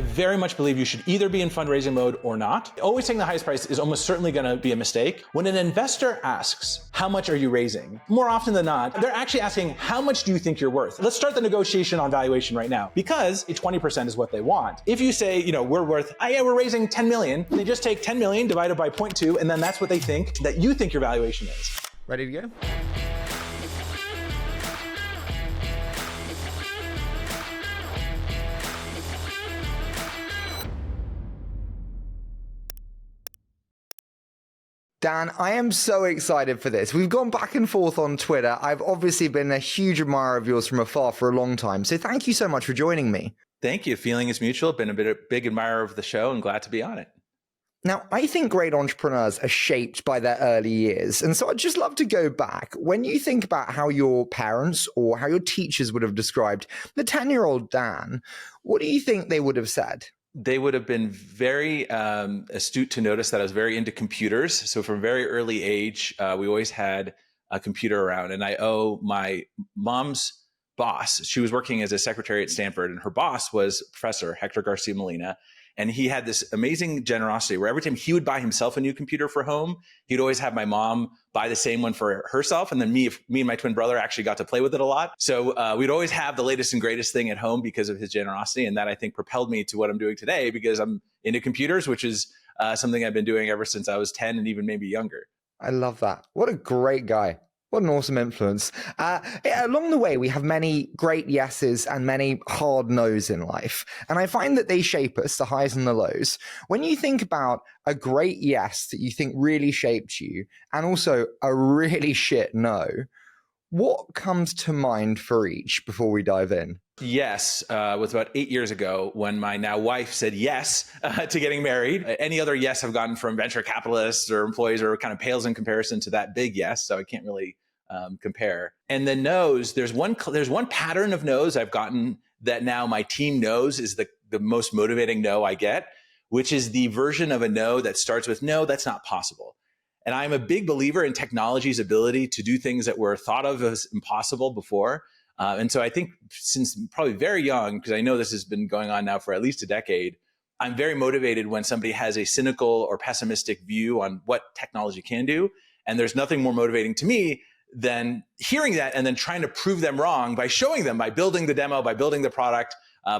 I very much believe you should either be in fundraising mode or not. Always saying the highest price is almost certainly going to be a mistake. When an investor asks, how much are you raising? More often than not, they're actually asking, how much do you think you're worth? Let's start the negotiation on valuation right now, because 20% is what they want. If you say, we're worth, we're raising 10 million, they just take 10 million divided by 0.2, and then that's what they think that you think your valuation is. Ready to go? Dan, I am so excited for this. We've gone back and forth on Twitter. I've obviously been a huge admirer of yours from afar for a long time. So thank you so much for joining me. Thank you. Feeling is mutual. Been a big admirer of the show and glad to be on it. Now, I think great entrepreneurs are shaped by their early years. And so I'd just love to go back. When you think about how your parents or how your teachers would have described the 10-year-old Dan, what do you think they would have said? They would have been very astute to notice that I was very into computers. So from a very early age, we always had a computer around. And I owe my mom's boss, she was working as a secretary at Stanford, and her boss was Professor Hector Garcia Molina. And he had this amazing generosity where every time he would buy himself a new computer for home, he'd always have my mom buy the same one for herself. And then me and my twin brother actually got to play with it a lot. So we'd always have the latest and greatest thing at home because of his generosity. And that, I think, propelled me to what I'm doing today, because I'm into computers, which is something I've been doing ever since I was 10 and even maybe younger. I love that. What a great guy. What an awesome influence. Along the way, we have many great yeses and many hard no's in life. And I find that they shape us, the highs and the lows. When you think about a great yes that you think really shaped you, and also a really shit no, what comes to mind for each before we dive in? Yes, was about 8 years ago when my now wife said yes to getting married. Any other yes I've gotten from venture capitalists or employees are kind of pales in comparison to that big yes, so I can't really compare. And the no's, there's one pattern of no's I've gotten that now my team knows is the most motivating no I get, which is the version of a no that starts with, no, that's not possible. And I'm a big believer in technology's ability to do things that were thought of as impossible before. And so I think since probably very young, because I know this has been going on now for at least a decade, I'm very motivated when somebody has a cynical or pessimistic view on what technology can do. And there's nothing more motivating to me than hearing that and then trying to prove them wrong by showing them, by building the demo, by building the product,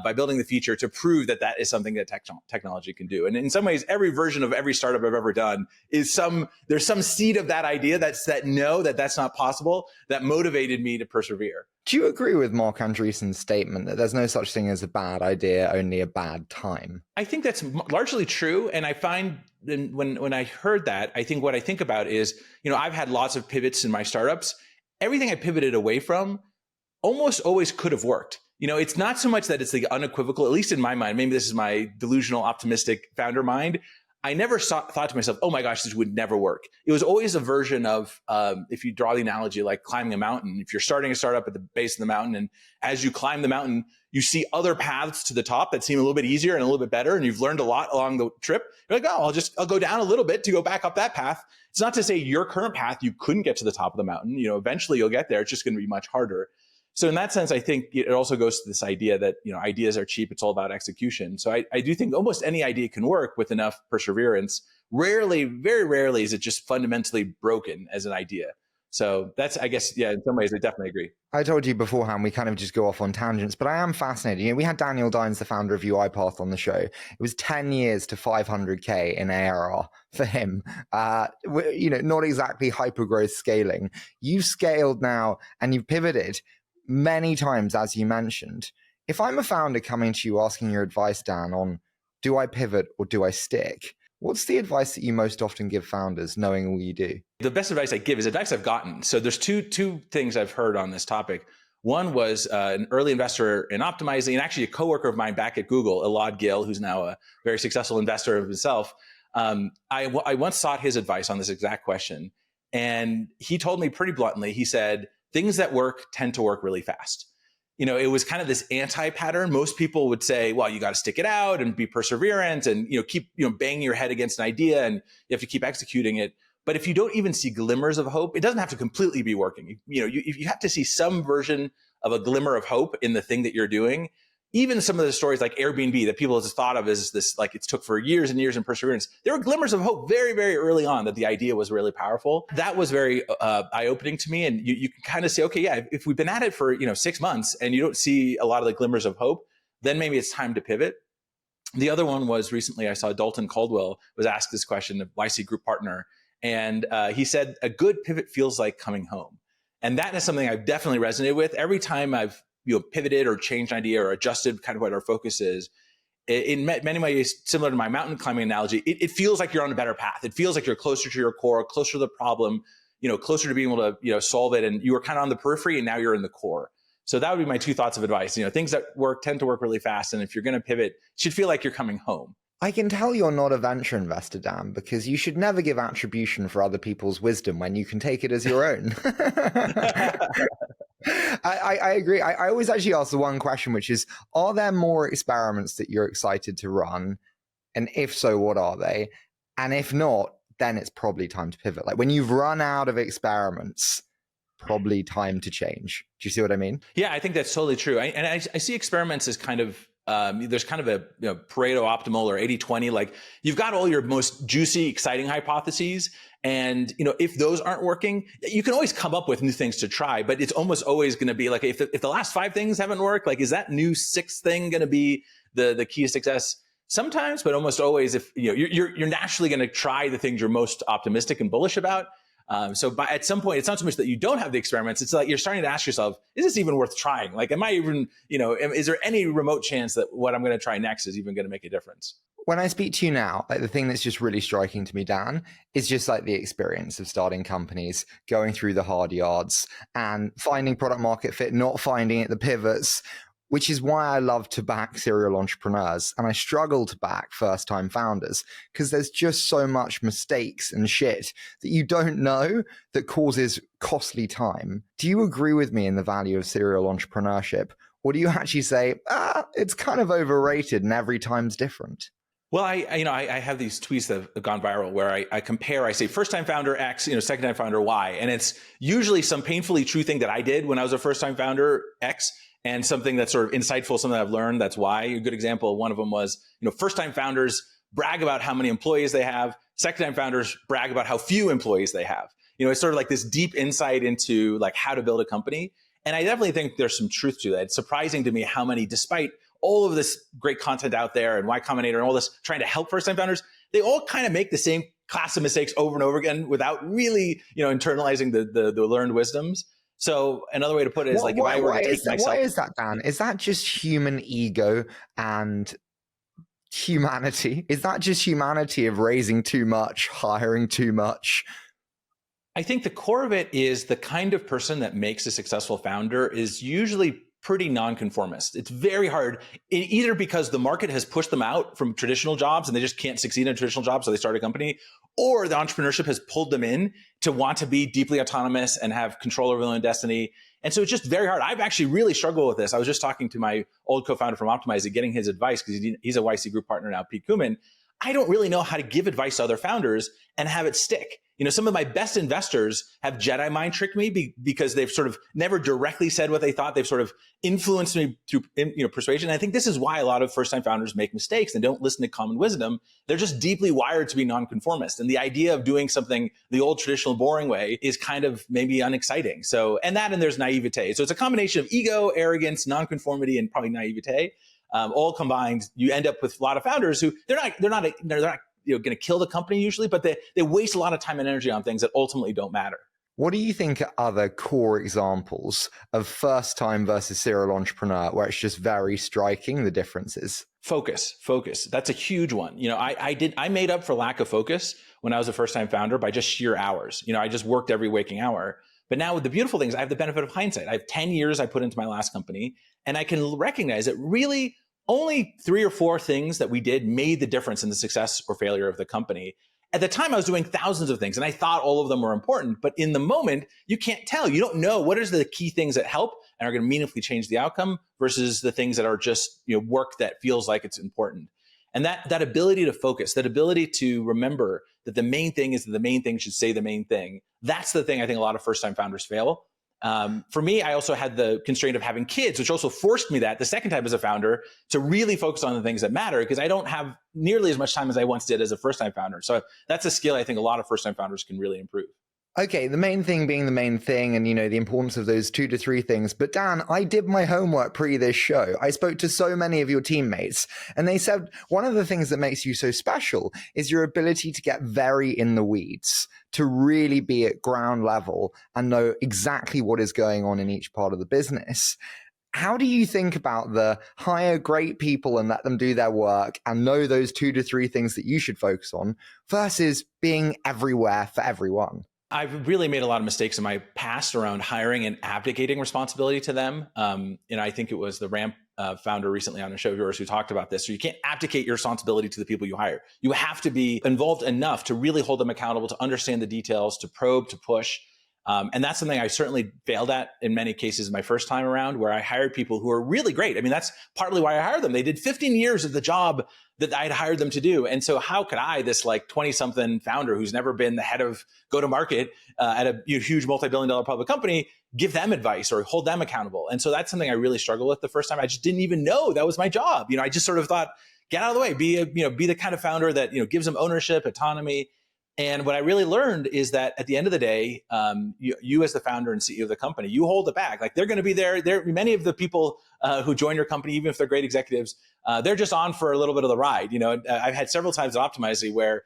by building the feature to prove that that is something that technology can do. And in some ways, every version of every startup I've ever done is there's some seed of that idea that's not possible that motivated me to persevere. Do you agree with Mark Andreessen's statement that there's no such thing as a bad idea, only a bad time? I think that's largely true. And I find when I heard that, I think what I think about is, I've had lots of pivots in my startups. Everything I pivoted away from almost always could have worked. It's not so much that it's the unequivocal, at least in my mind, maybe this is my delusional, optimistic founder mind. I never thought to myself, oh my gosh, this would never work. It was always a version of, if you draw the analogy like climbing a mountain, if you're starting a startup at the base of the mountain, and as you climb the mountain, you see other paths to the top that seem a little bit easier and a little bit better, and you've learned a lot along the trip. You're like, oh, I'll go down a little bit to go back up that path. It's not to say your current path, you couldn't get to the top of the mountain. Eventually you'll get there. It's just going to be much harder. So in that sense, I think it also goes to this idea that, ideas are cheap. It's all about execution. So I do think almost any idea can work with enough perseverance. Rarely, very rarely is it just fundamentally broken as an idea. So that's, I guess, yeah, in some ways, I definitely agree. I told you beforehand, we kind of just go off on tangents, but I am fascinated. We had Daniel Dines, the founder of UiPath, on the show. It was 10 years to 500K in ARR for him. Not exactly hyper-growth scaling. You've scaled now and you've pivoted many times, as you mentioned. If I'm a founder coming to you asking your advice, Dan, on do I pivot or do I stick? What's the advice that you most often give founders, knowing all you do? The best advice I give is advice I've gotten. So there's two things I've heard on this topic. One was an early investor in Optimizely, and actually a coworker of mine back at Google, Elad Gil, who's now a very successful investor of himself. I once sought his advice on this exact question. And he told me pretty bluntly, he said, things that work tend to work really fast. It was kind of this anti-pattern. Most people would say, well, you got to stick it out and be perseverant and, keep, banging your head against an idea and you have to keep executing it. But if you don't even see glimmers of hope, it doesn't have to completely be working. You have to see some version of a glimmer of hope in the thing that you're doing. even some of the stories like Airbnb that people just thought of as this, like it took for years and years and perseverance, there were glimmers of hope very, very early on that the idea was really powerful. That was very eye-opening to me. And you can kind of say, okay, yeah, if we've been at it for 6 months and you don't see a lot of the glimmers of hope, then maybe it's time to pivot. The other one was recently I saw Dalton Caldwell was asked this question, of YC Group partner, and he said, a good pivot feels like coming home. And that is something I've definitely resonated with. Every time I've pivoted or changed an idea or adjusted kind of what our focus is, in many ways, similar to my mountain climbing analogy, it feels like you're on a better path. It feels like you're closer to your core, closer to the problem, closer to being able to solve it. And you were kind of on the periphery and now you're in the core. So that would be my 2 thoughts of advice. Things that work tend to work really fast. And if you're going to pivot, it should feel like you're coming home. I can tell you're not a venture investor, Dan, because you should never give attribution for other people's wisdom when you can take it as your own. I agree. I always actually ask the one question, which is, are there more experiments that you're excited to run? And if so, what are they? And if not, then it's probably time to pivot. Like when you've run out of experiments, probably time to change. Do you see what I mean? Yeah, I think that's totally true. I see experiments as kind of, there's kind of a Pareto optimal or 80-20, like you've got all your most juicy, exciting hypotheses. And, if those aren't working, you can always come up with new things to try, but it's almost always going to be like, if the last 5 things haven't worked, like, is that new 6th thing going to be the key to success? Sometimes, but almost always, if you're naturally going to try the things you're most optimistic and bullish about. So at some point, it's not so much that you don't have the experiments. It's like you're starting to ask yourself, is this even worth trying? Like, am I even, is there any remote chance that what I'm going to try next is even going to make a difference? When I speak to you now, like the thing that's just really striking to me, Dan, is just like the experience of starting companies, going through the hard yards and finding product market fit, not finding it, the pivots, which is why I love to back serial entrepreneurs and I struggle to back first-time founders because there's just so much mistakes and shit that you don't know that causes costly time. Do you agree with me in the value of serial entrepreneurship? Or do you actually say, it's kind of overrated and every time's different? Well, I have these tweets that have gone viral where I compare, I say first-time founder X, second-time founder Y. And it's usually some painfully true thing that I did when I was a first-time founder X, and something that's sort of insightful, something I've learned, that's why. A good example, one of them was, first-time founders brag about how many employees they have. Second-time founders brag about how few employees they have. It's sort of like this deep insight into like how to build a company. And I definitely think there's some truth to that. It's surprising to me how many, despite all of this great content out there and Y Combinator and all this trying to help first-time founders, they all kind of make the same class of mistakes over and over again without really, internalizing the learned wisdoms. So another way to put it is if I were to take myself. What is that, Dan? Is that just human ego and humanity? Is that just humanity of raising too much, hiring too much? I think the core of it is the kind of person that makes a successful founder is usually pretty nonconformist. It's very hard, either because the market has pushed them out from traditional jobs and they just can't succeed in a traditional job, so they start a company, or the entrepreneurship has pulled them in to want to be deeply autonomous and have control over their own destiny. And so it's just very hard. I've actually really struggled with this. I was just talking to my old co-founder from Optimize and getting his advice because he's a YC Group partner now, Pete Kuman. I don't really know how to give advice to other founders and have it stick. Some of my best investors have Jedi mind tricked me because they've sort of never directly said what they thought. They've sort of influenced me through persuasion. And I think this is why a lot of first-time founders make mistakes and don't listen to common wisdom. They're just deeply wired to be nonconformist. And the idea of doing something the old traditional boring way is kind of maybe unexciting. So, and there's naivete. So it's a combination of ego, arrogance, nonconformity, and probably naivete. All combined, you end up with a lot of founders who they're not going to kill the company usually, but they waste a lot of time and energy on things that ultimately don't matter. What do you think are other core examples of first time versus serial entrepreneur where it's just very striking the differences? Focus. That's a huge one. I made up for lack of focus when I was a first time founder by just sheer hours. I just worked every waking hour. But now with the beautiful things, I have the benefit of hindsight. I have 10 years I put into my last company, and I can recognize that really only 3 or 4 things that we did made the difference in the success or failure of the company. At the time, I was doing thousands of things, and I thought all of them were important. But in the moment, you can't tell. You don't know what is the key things that help and are going to meaningfully change the outcome versus the things that are just work that feels like it's important. And that ability to focus, that ability to remember that the main thing is that the main thing should say the main thing. That's the thing I think a lot of first-time founders fail. For me, I also had the constraint of having kids, which also forced me that the second time as a founder to really focus on the things that matter, because I don't have nearly as much time as I once did as a first-time founder. So that's a skill I think a lot of first-time founders can really improve. Okay, the main thing being the main thing, and the importance of those 2 to 3 things. But Dan, I did my homework pre this show. I spoke to so many of your teammates, and they said one of the things that makes you so special is your ability to get very in the weeds, to really be at ground level and know exactly what is going on in each part of the business. How do you think about the hire great people and let them do their work and know those 2 to 3 things that you should focus on versus being everywhere for everyone? I've really made a lot of mistakes in my past around hiring and abdicating responsibility to them. I think it was the Ramp founder recently on a show of yours who talked about this. So you can't abdicate your responsibility to the people you hire. You have to be involved enough to really hold them accountable, to understand the details, to probe, to push. And that's something I certainly failed at in many cases my first time around, where I hired people who are really great. I mean, that's partly why I hired them. They did 15 years of the job that I'd hired them to do. And so how could I, this like 20-something founder who's never been the head of go-to-market at a huge multi-billion-dollar public company, give them advice or hold them accountable? And so that's something I really struggled with the first time. I just didn't even know that was my job. I just sort of thought, get out of the way, be the kind of founder that, gives them ownership, autonomy. And what I really learned is that at the end of the day, you as the founder and CEO of the company, you hold the bag. Like they're going to be there. Many of the people who join your company, even if they're great executives, they're just on for a little bit of the ride. I've had several times at Optimizely where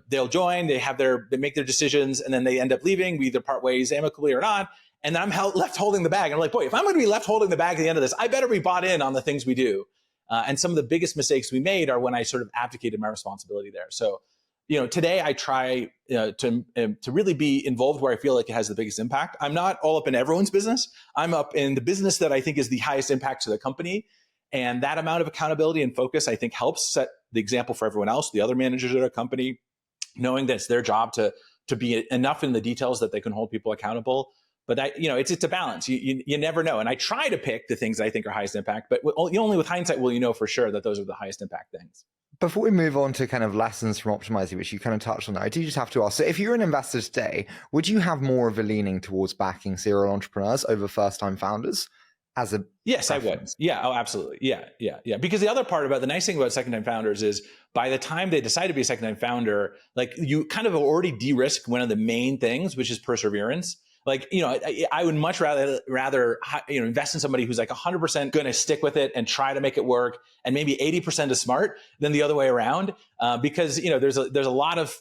they'll join, they make their decisions, and then they end up leaving. We either part ways amicably or not. And then I'm left holding the bag. And I'm like, boy, if I'm going to be left holding the bag at the end of this, I better be bought in on the things we do. And some of the biggest mistakes we made are when I sort of abdicated my responsibility there. So today I try to really be involved where I feel like it has the biggest impact. I'm not all up in everyone's business. I'm up in the business that I think is the highest impact to the company. And that amount of accountability and focus, I think, helps set the example for everyone else, the other managers at a company, knowing that it's their job to be enough in the details that they can hold people accountable. But it's a balance. You never know. And I try to pick the things that I think are highest impact, but only with hindsight will you know for sure that those are the highest impact things. Before we move on to kind of lessons from Optimizely, which you kind of touched on, I do just have to ask, so if you're an investor today, would you have more of a leaning towards backing serial entrepreneurs over first-time founders? Yes, I would. Yeah. Oh, absolutely. Yeah. Because the other part about the nice thing about second-time founders is by the time they decide to be a second-time founder, like you kind of already de-risk one of the main things, which is perseverance. Like, I would much rather invest in somebody who's like 100% going to stick with it and try to make it work, and maybe 80% is smart than the other way around. Because there's a lot of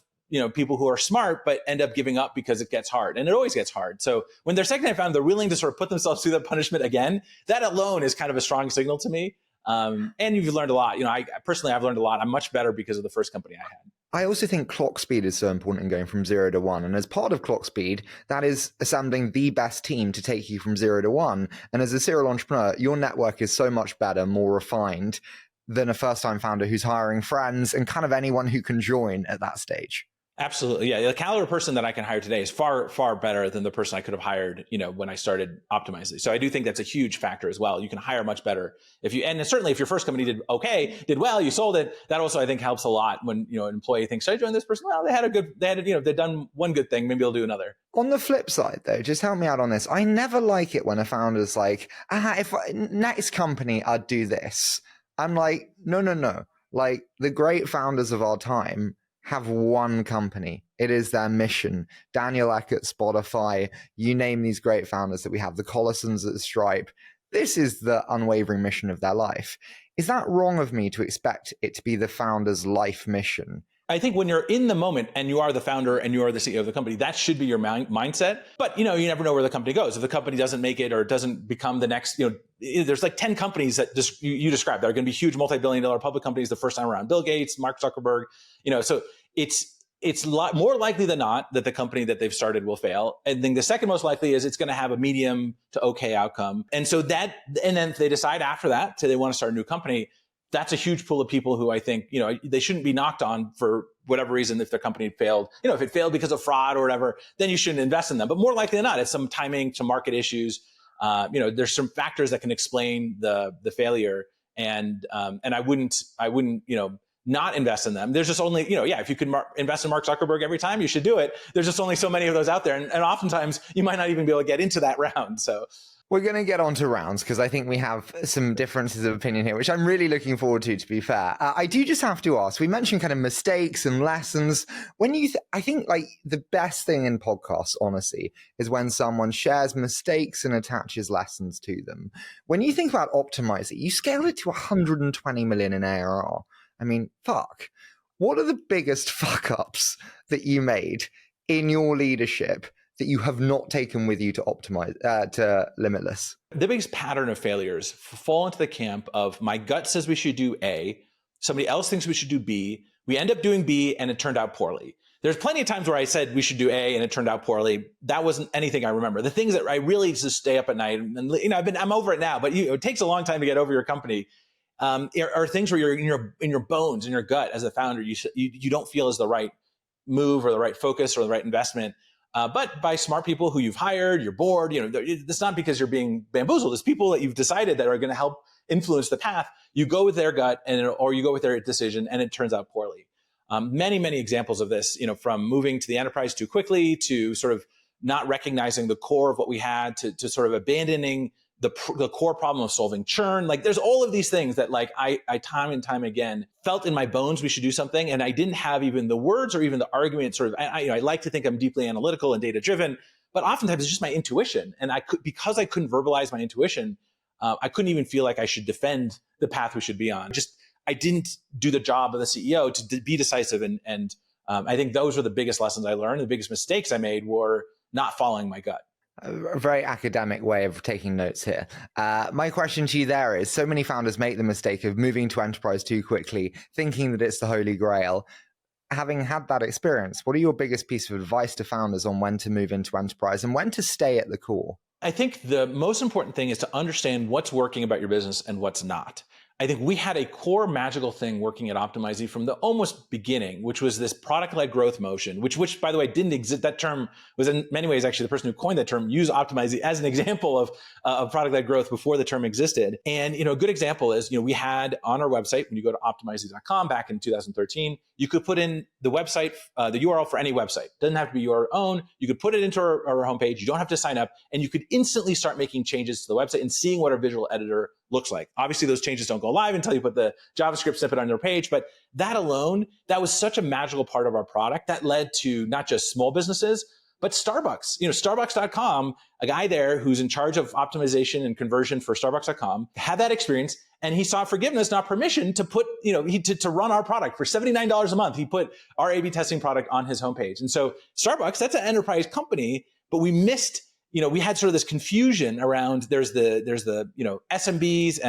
people who are smart but end up giving up because it gets hard, and it always gets hard. So when they're second-time found, they're willing to sort of put themselves through that punishment again. That alone is kind of a strong signal to me. And you've learned a lot. I've learned a lot. I'm much better because of the first company I had. I also think clock speed is so important in going from 0 to 1. And as part of clock speed, that is assembling the best team to take you from 0 to 1. And as a serial entrepreneur, your network is so much better, more refined than a first-time founder who's hiring friends and kind of anyone who can join at that stage. Absolutely. Yeah. The caliber person that I can hire today is far, far better than the person I could have hired, when I started Optimizely. So I do think that's a huge factor as well. You can hire much better and certainly if your first company did well, you sold it. That also, I think, helps a lot when, an employee thinks, should I join this person? Well, they've done one good thing. Maybe they'll do another. On the flip side, though, just help me out on this. I never like it when a founder's like, if next company, I'd do this. I'm like, no. Like the great founders of our time have one company. It is their mission. Daniel Ek at Spotify, you name these great founders that we have, the Collisons at Stripe. This is the unwavering mission of their life. Is that wrong of me to expect it to be the founder's life mission? I think when you're in the moment and you are the founder and you are the CEO of the company, that should be your mindset. But, you never know where the company goes. If the company doesn't make it or doesn't become the next, there's like 10 companies that you described that are going to be huge multi-billion-dollar public companies the first time around. Bill Gates, Mark Zuckerberg, so it's a lot more likely than not that the company that they've started will fail. And then the second most likely is it's going to have a medium to okay outcome. And so and then if they decide after that, they want to start a new company, that's a huge pool of people who I think, they shouldn't be knocked on for whatever reason if their company failed. If it failed because of fraud or whatever, then you shouldn't invest in them. But more likely than not, it's some timing to market issues. There's some factors that can explain the failure. And I wouldn't, not invest in them. There's just only, if you could invest in Mark Zuckerberg every time, you should do it. There's just only so many of those out there. And oftentimes you might not even be able to get into that round. So we're going to get on to rounds because I think we have some differences of opinion here, which I'm really looking forward to be fair. I do just have to ask, we mentioned kind of mistakes and lessons. When you, I think like the best thing in podcasts, honestly, is when someone shares mistakes and attaches lessons to them. When you think about Optimize It, you scaled it to 120 million in ARR. I mean, fuck. What are the biggest fuck ups that you made in your leadership that you have not taken with you to optimize, to Limitless? The biggest pattern of failures fall into the camp of my gut says we should do A, somebody else thinks we should do B, we end up doing B and it turned out poorly. There's plenty of times where I said we should do A and it turned out poorly. That wasn't anything I remember. The things that I really just stay up at night, and I'm over it now, but it takes a long time to get over your company. Are things where you're in your bones, in your gut as a founder, you don't feel is the right move or the right focus or the right investment. But by smart people who you've hired, your board, it's not because you're being bamboozled. It's people that you've decided that are going to help influence the path. You go with their gut or you go with their decision and it turns out poorly. Many, many examples of this, from moving to the enterprise too quickly to sort of not recognizing the core of what we had to sort of abandoning the core problem of solving churn. Like there's all of these things that like I time and time again felt in my bones we should do something. And I didn't have even the words or even the argument sort of, I like to think I'm deeply analytical and data driven, but oftentimes it's just my intuition. And because I couldn't verbalize my intuition, I couldn't even feel like I should defend the path we should be on. I didn't do the job of the CEO to be decisive. And I think those were the biggest lessons I learned. The biggest mistakes I made were not following my gut. A very academic way of taking notes here. My question to you there is, so many founders make the mistake of moving to enterprise too quickly, thinking that it's the holy grail. Having had that experience, what are your biggest piece of advice to founders on when to move into enterprise and when to stay at the core? I think the most important thing is to understand what's working about your business and what's not. I think we had a core magical thing working at Optimize It from the almost beginning, which was this product-led growth motion, which by the way, didn't exist. That term was in many ways, actually the person who coined that term used Optimize It as an example of product-led growth before the term existed. And, a good example is, we had on our website, when you go to optimizeit.com back in 2013, you could put in the website, the URL for any website. Doesn't have to be your own. You could put it into our homepage. You don't have to sign up and you could instantly start making changes to the website and seeing what our visual editor looks like. Obviously, those changes don't go live until you put the JavaScript snippet on your page, but that alone, that was such a magical part of our product that led to not just small businesses, but Starbucks. Starbucks.com, a guy there who's in charge of optimization and conversion for Starbucks.com had that experience and he sought forgiveness, not permission, to put, to run our product for $79 a month. He put our A/B testing product on his homepage. And so Starbucks, that's an enterprise company, but we missed, we had sort of this confusion around there's the SMBs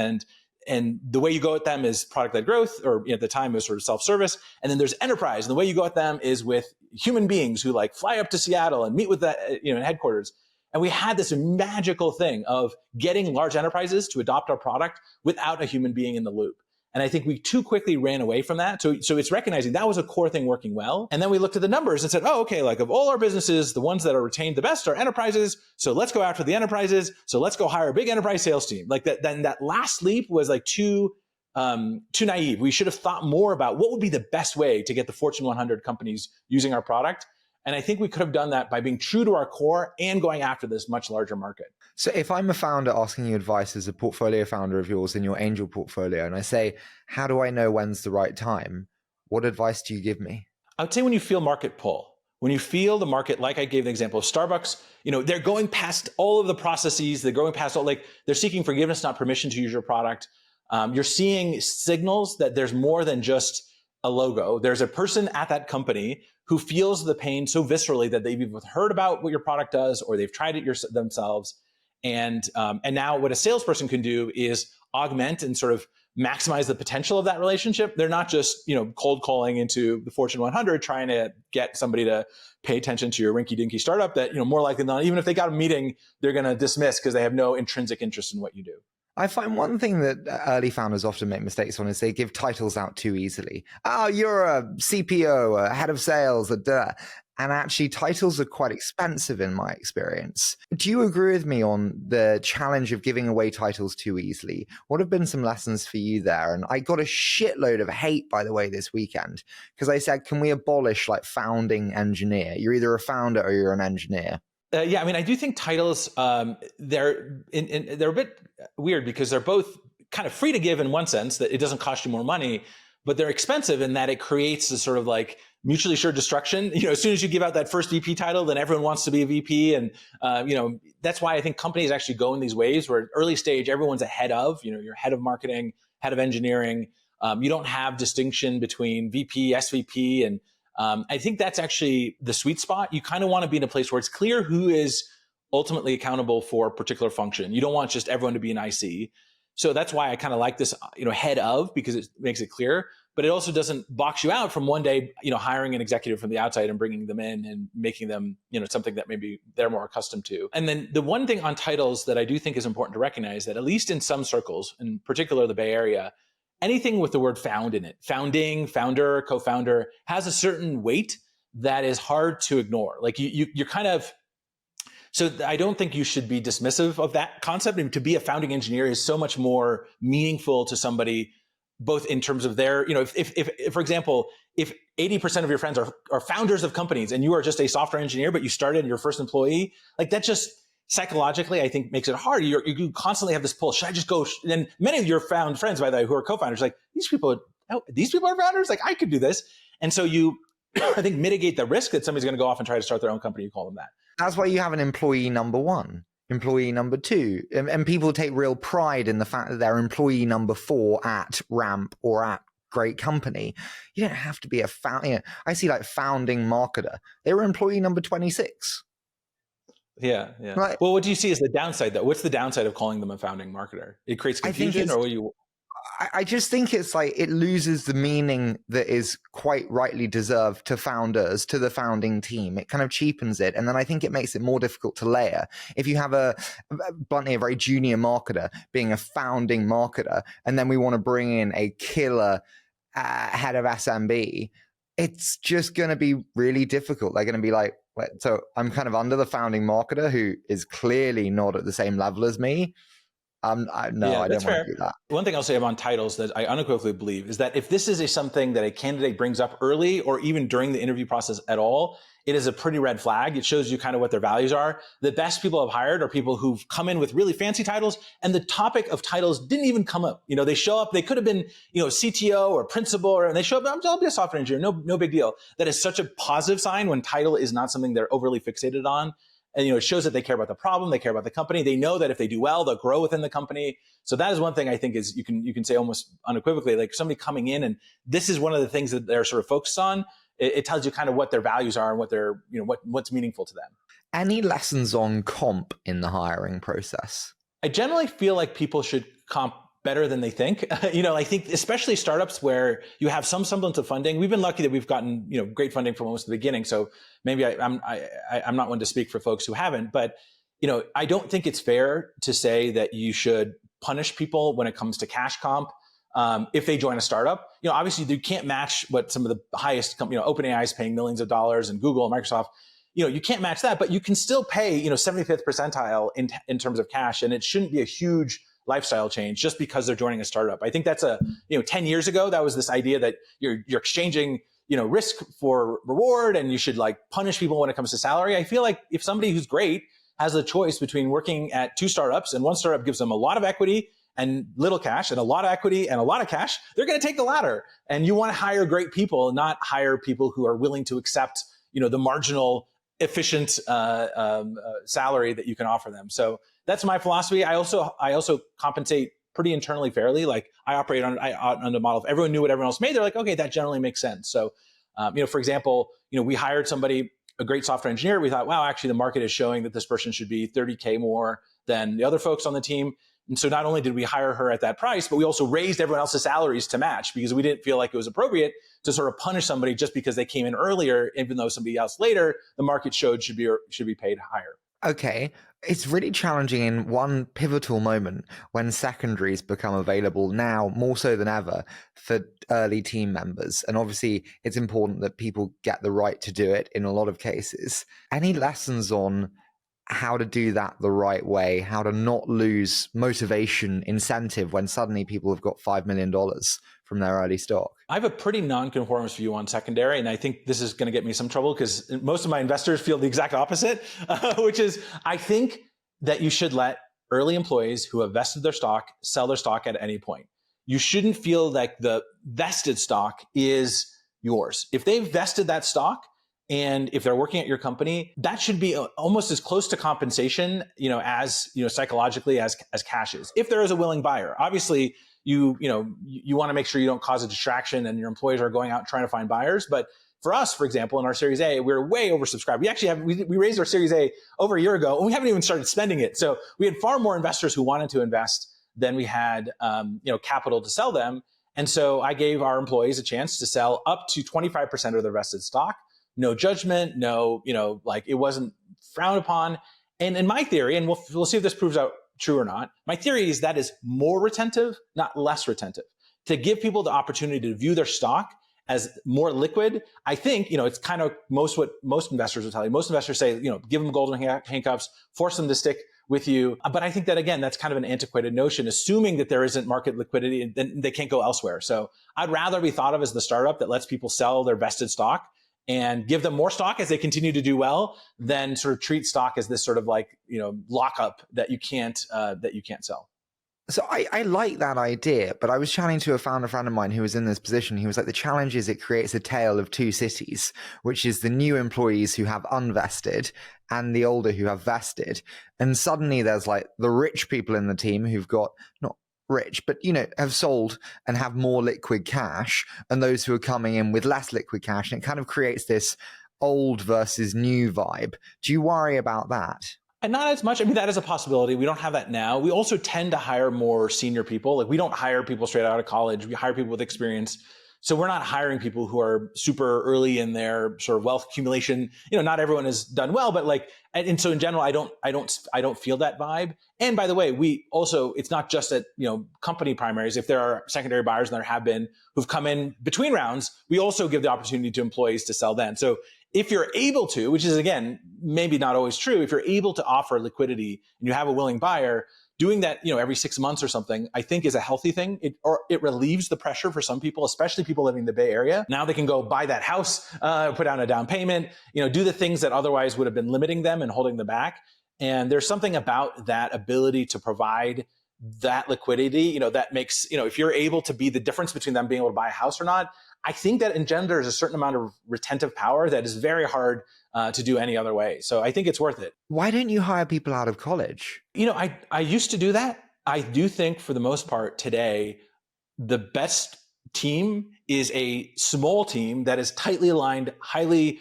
and the way you go at them is product-led growth, or at the time it was sort of self-service. And then there's enterprise. And the way you go at them is with human beings who like fly up to Seattle and meet with that, in headquarters. And we had this magical thing of getting large enterprises to adopt our product without a human being in the loop. And I think we too quickly ran away from that. So it's recognizing that was a core thing working well. And then we looked at the numbers and said, oh, okay, like of all our businesses, the ones that are retained the best are enterprises. So let's go after the enterprises. So let's go hire a big enterprise sales team. Like that, then that last leap was like too naive. We should have thought more about what would be the best way to get the Fortune 100 companies using our product. And I think we could have done that by being true to our core and going after this much larger market. So if I'm a founder asking you advice as a portfolio founder of yours in your angel portfolio, and I say, how do I know when's the right time? What advice do you give me? I would say when you feel market pull, when you feel the market, like I gave the example of Starbucks, they're going past all of the processes. They're going past they're seeking forgiveness, not permission to use your product. You're seeing signals that there's more than just a logo. There's a person at that company who feels the pain so viscerally that they've either heard about what your product does or they've tried it themselves. And now what a salesperson can do is augment and sort of maximize the potential of that relationship. They're not just, cold calling into the Fortune 100, trying to get somebody to pay attention to your rinky dinky startup that, more likely than not, even if they got a meeting, they're going to dismiss because they have no intrinsic interest in what you do. I find one thing that early founders often make mistakes on is they give titles out too easily. Oh, you're a CPO, a head of sales, a duh. And actually, titles are quite expensive in my experience. Do you agree with me on the challenge of giving away titles too easily? What have been some lessons for you there? And I got a shitload of hate, by the way, this weekend, because I said, can we abolish like founding engineer? You're either a founder or you're an engineer. Yeah, I mean, I do think titles, they're a bit weird because they're both kind of free to give in one sense, that it doesn't cost you more money, but they're expensive in that it creates a sort of like mutually assured destruction. As soon as you give out that first VP title, then everyone wants to be a VP. And, that's why I think companies actually go in these ways where early stage, everyone's ahead of, you're head of marketing, head of engineering. You don't have distinction between VP, SVP, and I think that's actually the sweet spot. You kind of want to be in a place where it's clear who is ultimately accountable for a particular function. You don't want just everyone to be an IC. So that's why I kind of like this, head of, because it makes it clear, but it also doesn't box you out from one day, hiring an executive from the outside and bringing them in and making them, something that maybe they're more accustomed to. And then the one thing on titles that I do think is important to recognize, that at least in some circles, in particular the Bay Area, anything with the word found in it, founding, founder, co-founder, has a certain weight that is hard to ignore. Like you're kind of, so I don't think you should be dismissive of that concept. And to be a founding engineer is so much more meaningful to somebody, both in terms of their, if for example, if 80% of your friends are founders of companies and you are just a software engineer, but you started your first employee, like that just psychologically, I think makes it hard. You constantly have this pull. Should I just go? And many of your found friends, by the way, who are co-founders, like these people are founders. Like I could do this. And so you, I think, mitigate the risk that somebody's going to go off and try to start their own company. You call them that. That's why you have an employee number one, employee number two. And people take real pride in the fact that they're employee number 4 at Ramp or at great company. You don't have to be a founder. I see like founding marketer. They were employee number 26. Yeah. Right. Well, what do you see as the downside, though? What's the downside of calling them a founding marketer? It creates confusion, or I just think it's like it loses the meaning that is quite rightly deserved to founders, to the founding team. It kind of cheapens it. And then I think it makes it more difficult to layer. If you have bluntly, a very junior marketer being a founding marketer, and then we want to bring in a killer head of SMB, it's just going to be really difficult. They're going to be like, so I'm kind of under the founding marketer who is clearly not at the same level as me. I don't want to do that. One thing I'll say about titles that I unequivocally believe is that if this is something that a candidate brings up early or even during the interview process at all, it is a pretty red flag. It shows you kind of what their values are. The best people I've hired are people who've come in with really fancy titles, and the topic of titles didn't even come up. They show up, they could have been, CTO or principal, and they show up, I'll be a software engineer, no big deal. That is such a positive sign when title is not something they're overly fixated on. And, it shows that they care about the problem, they care about the company. They know that if they do well, they'll grow within the company. So that is one thing I think is you can say almost unequivocally, like somebody coming in and this is one of the things that they're sort of focused on. It tells you kind of what their values are and what they're, what's meaningful to them. Any lessons on comp in the hiring process? I generally feel like people should comp better than they think. I think especially startups where you have some semblance of funding. We've been lucky that we've gotten, great funding from almost the beginning. So maybe I'm not one to speak for folks who haven't, but, I don't think it's fair to say that you should punish people when it comes to cash comp. If they join a startup, obviously you can't match what some of the highest companies, OpenAI is paying millions of dollars and Google and Microsoft, you can't match that, but you can still pay, 75th percentile in terms of cash. And it shouldn't be a huge lifestyle change just because they're joining a startup. I think that's 10 years ago, that was this idea that you're exchanging, risk for reward and you should like punish people when it comes to salary. I feel like if somebody who's great has a choice between working at 2 startups and one startup gives them a lot of equity and little cash and a lot of equity and a lot of cash, they're going to take the latter. And you want to hire great people, not hire people who are willing to accept, the marginal efficient salary that you can offer them. So that's my philosophy. I also compensate pretty internally fairly. Like I operate on the model. If everyone knew what everyone else made, they're like, okay, that generally makes sense. So, for example, we hired somebody, a great software engineer. We thought, wow, actually the market is showing that this person should be 30K more than the other folks on the team. And so not only did we hire her at that price, but we also raised everyone else's salaries to match because we didn't feel like it was appropriate to sort of punish somebody just because they came in earlier, even though somebody else later, the market showed should be paid higher. Okay, it's really challenging in one pivotal moment when secondaries become available now more so than ever for early team members. And obviously, it's important that people get the right to do it in a lot of cases. Any lessons on how to do that the right way, how to not lose motivation, incentive when suddenly people have got $5 million from their early stock? I have a pretty nonconformist view on secondary, and I think this is going to get me some trouble because most of my investors feel the exact opposite, which is I think that you should let early employees who have vested their stock sell their stock at any point. You shouldn't feel like the vested stock is yours. If they've vested that stock, and if they're working at your company, that should be almost as close to compensation, as psychologically as cash is. If there is a willing buyer, obviously, you want to make sure you don't cause a distraction and your employees are going out trying to find buyers. But for us, for example, in our Series A, we're way oversubscribed. We actually we raised our Series A over a year ago, and we haven't even started spending it. So we had far more investors who wanted to invest than we had, capital to sell them. And so I gave our employees a chance to sell up to 25% of their vested stock. No judgment, no, it wasn't frowned upon. And in my theory, and we'll see if this proves out true or not, my theory is that is more retentive, not less retentive. To give people the opportunity to view their stock as more liquid, I think, it's kind of what most investors will tell you. Most investors say, give them golden handcuffs, force them to stick with you. But I think that, again, that's kind of an antiquated notion, assuming that there isn't market liquidity and then they can't go elsewhere. So I'd rather be thought of as the startup that lets people sell their vested stock and give them more stock as they continue to do well, than sort of treat stock as this sort of lockup that you can't sell. So I like that idea, but I was chatting to a founder friend of mine who was in this position. He was like, the challenge is it creates a tale of two cities, which is the new employees who have unvested and the older who have vested. And suddenly there's like the rich people in the team who've got not rich, but have sold and have more liquid cash, and those who are coming in with less liquid cash. And it kind of creates this old versus new vibe. Do you worry about that? And not as much. I mean, that is a possibility. We don't have that now. We also tend to hire more senior people. Like, we don't hire people straight out of college. We hire people with experience. So we're not hiring people who are super early in their sort of wealth accumulation. Not everyone has done well, but and so in general, I don't feel that vibe. And by the way, we also, it's not just at, company primaries. If there are secondary buyers, and there have been, who've come in between rounds, we also give the opportunity to employees to sell then. So if you're able to, which is, again, maybe not always true, if you're able to offer liquidity and you have a willing buyer, doing that, every 6 months or something, I think is a healthy thing. It relieves the pressure for some people, especially people living in the Bay Area. Now they can go buy that house, put down a down payment, do the things that otherwise would have been limiting them and holding them back. And there's something about that ability to provide that liquidity, that makes, if you're able to be the difference between them being able to buy a house or not, I think that engenders a certain amount of retentive power that is very hard to do any other way. So I think it's worth it. Why don't you hire people out of college? I used to do that. I do think for the most part today, the best team is a small team that is tightly aligned, highly,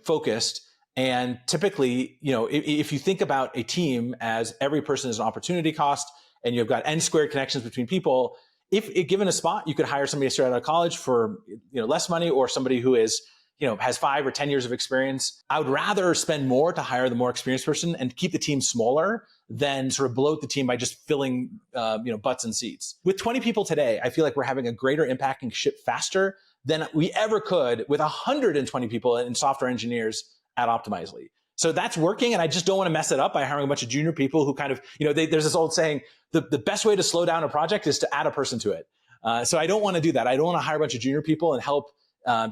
focused. And typically, if you think about a team as every person is an opportunity cost, and you've got n squared connections between people, if given a spot, you could hire somebody straight out of college for less money, or somebody who is has 5 or 10 years of experience. I would rather spend more to hire the more experienced person and keep the team smaller than sort of bloat the team by just filling butts and seats. With 20 people today, I feel like we're having a greater impact and ship faster than we ever could with 120 people and software engineers at Optimizely. So that's working, and I just don't want to mess it up by hiring a bunch of junior people who kind of, there's this old saying, the best way to slow down a project is to add a person to it. So I don't want to do that. I don't want to hire a bunch of junior people and help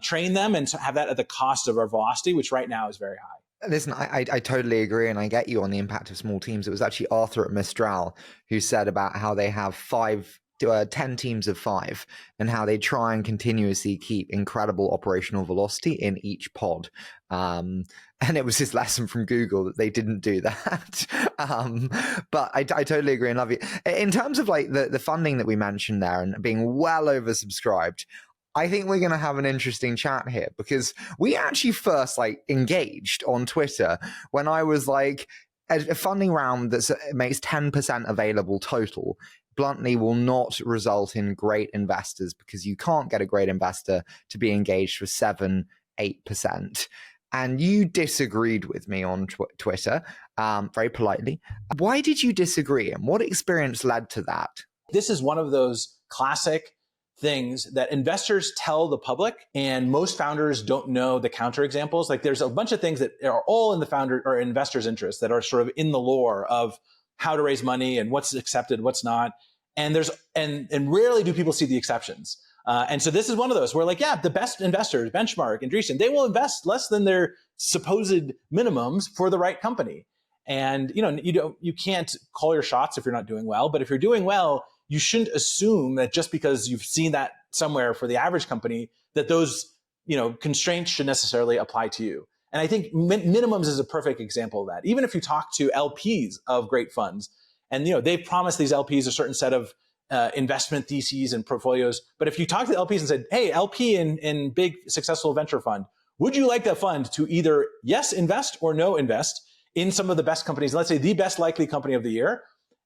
train them and have that at the cost of our velocity, which right now is very high. Listen, I totally agree, and I get you on the impact of small teams. It was actually Arthur at Mistral who said about how they have 10 teams of 5, and how they try and continuously keep incredible operational velocity in each pod. And it was his lesson from Google that they didn't do that. But I totally agree and love you. In terms of like the funding that we mentioned there and being well oversubscribed, I think we're going to have an interesting chat here, because we actually first engaged on Twitter when I was like, a funding round that makes 10% available total bluntly will not result in great investors, because you can't get a great investor to be engaged for 7-8%. And you disagreed with me on Twitter. very politely. Why did you disagree, and what experience led to that? This is one of those classic things that investors tell the public, and most founders don't know the counterexamples. Like there's a bunch of things that are all in the founder or investors' interest that are sort of in the lore of how to raise money and what's accepted, what's not. And rarely do people see the exceptions. And so this is one of those where, like, yeah, the best investors, Benchmark and Andreessen, they will invest less than their supposed minimums for the right company. And you can't call your shots if you're not doing well. But if you're doing well, you shouldn't assume that just because you've seen that somewhere for the average company, that those constraints should necessarily apply to you. And I think minimums is a perfect example of that. Even if you talk to LPs of great funds, and they've promised these LPs a certain set of investment theses and portfolios. But if you talk to the LPs and said, hey, LP in big successful venture fund, would you like that fund to either yes invest or no invest in some of the best companies, let's say the best likely company of the year?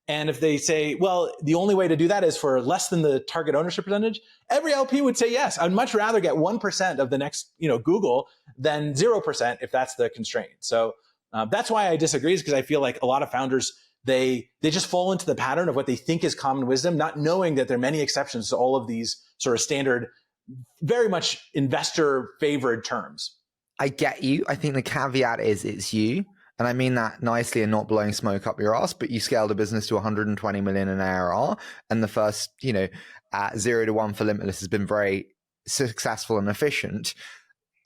And if they say, well, the only way to do that is for less than the target ownership percentage, every LP would say yes. I'd much rather get 1% of the next Google than 0% if that's the constraint. So that's why I disagree, is because I feel like a lot of founders, they just fall into the pattern of what they think is common wisdom, not knowing that there are many exceptions to all of these sort of standard, very much investor favored terms. I get you. I think the caveat is it's you. And I mean that nicely and not blowing smoke up your ass, but you scaled a business to 120 million in ARR. And the first, 0 to 1 for Limitless has been very successful and efficient.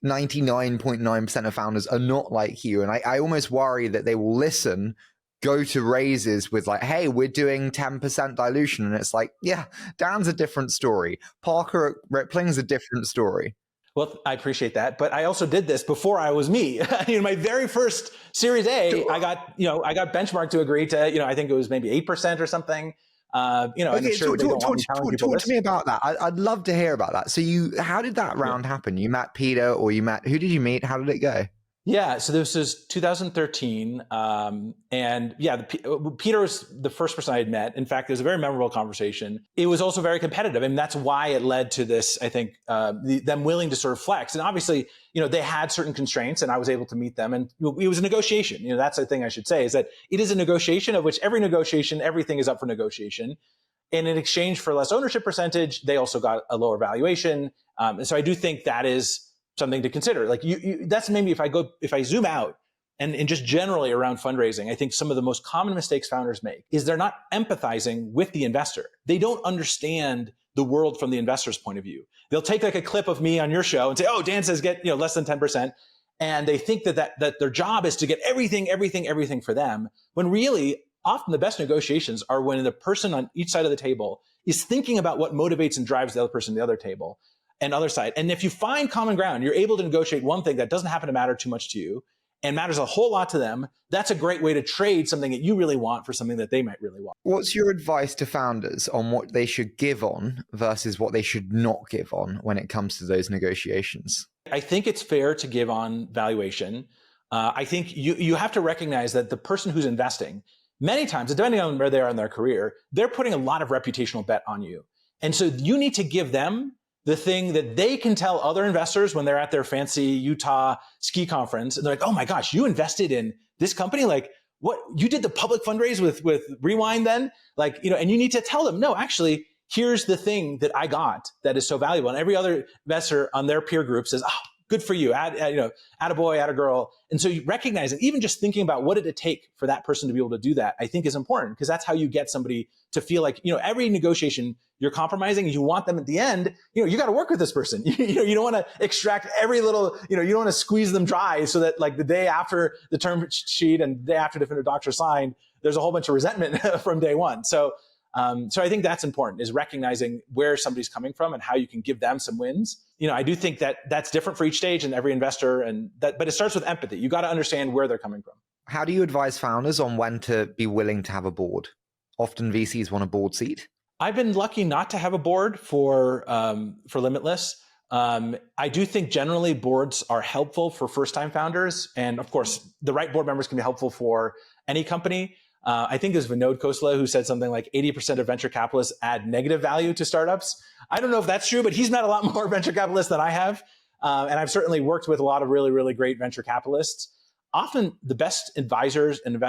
99.9% of founders are not like you. And I almost worry that they will listen, go to raises with like, hey, we're doing 10% dilution. And it's like, yeah, Dan's a different story. Parker at Rippling's a different story. Well, I appreciate that, but I also did this before I was me. My very first Series A, sure. I got Benchmark to agree to, I think it was maybe 8% or something. Okay, sure talk to me about that. I'd love to hear about that. So how did that round happen? You met Peter, or who did you meet? How did it go? Yeah, so this was 2013, and yeah, Peter was the first person I had met. In fact, it was a very memorable conversation. It was also very competitive, and that's why it led to this. I think them willing to sort of flex, and obviously, they had certain constraints, and I was able to meet them, and it was a negotiation. That's the thing I should say, is that it is a negotiation, of which every negotiation, everything is up for negotiation. And in exchange for less ownership percentage, they also got a lower valuation, and so I do think that is something to consider. Like that's maybe if I zoom out and just generally around fundraising, I think some of the most common mistakes founders make is they're not empathizing with the investor. They don't understand the world from the investor's point of view. They'll take like a clip of me on your show and say, oh, Dan says get less than 10%. And they think that their job is to get everything for them, when really often the best negotiations are when the person on each side of the table is thinking about what motivates and drives the other person on the other table and other side. And if you find common ground, you're able to negotiate one thing that doesn't happen to matter too much to you and matters a whole lot to them. That's a great way to trade something that you really want for something that they might really want. What's your advice to founders on what they should give on versus what they should not give on when it comes to those negotiations? I think it's fair to give on valuation. I think you have to recognize that the person who's investing, many times, depending on where they are in their career, they're putting a lot of reputational bet on you. And so you need to give them the thing that they can tell other investors when they're at their fancy Utah ski conference. And they're like, oh my gosh, you invested in this company? Like, what, you did the public fundraise with Rewind then? Like, and you need to tell them, no, actually, here's the thing that I got that is so valuable. And every other investor on their peer group says, oh, good for you, attaboy, attagirl. And so you recognize, and even just thinking about what did it take for that person to be able to do that, I think is important, because that's how you get somebody to feel like, every negotiation you're compromising, you want them at the end, you got to work with this person. You don't want to extract every little, you don't want to squeeze them dry so that like the day after the term sheet and the day after definitive docs are signed, there's a whole bunch of resentment from day one. So I think that's important, is recognizing where somebody's coming from and how you can give them some wins. I do think that that's different for each stage and every investor, but it starts with empathy. You got to understand where they're coming from. How do you advise founders on when to be willing to have a board? Often VCs want a board seat. I've been lucky not to have a board for Limitless. I do think generally boards are helpful for first-time founders. And of course, the right board members can be helpful for any company. I think there's Vinod Khosla who said something like 80% of venture capitalists add negative value to startups. I don't know if that's true, but he's met a lot more venture capitalists than I have. And I've certainly worked with a lot of really, really great venture capitalists. often the best advisors and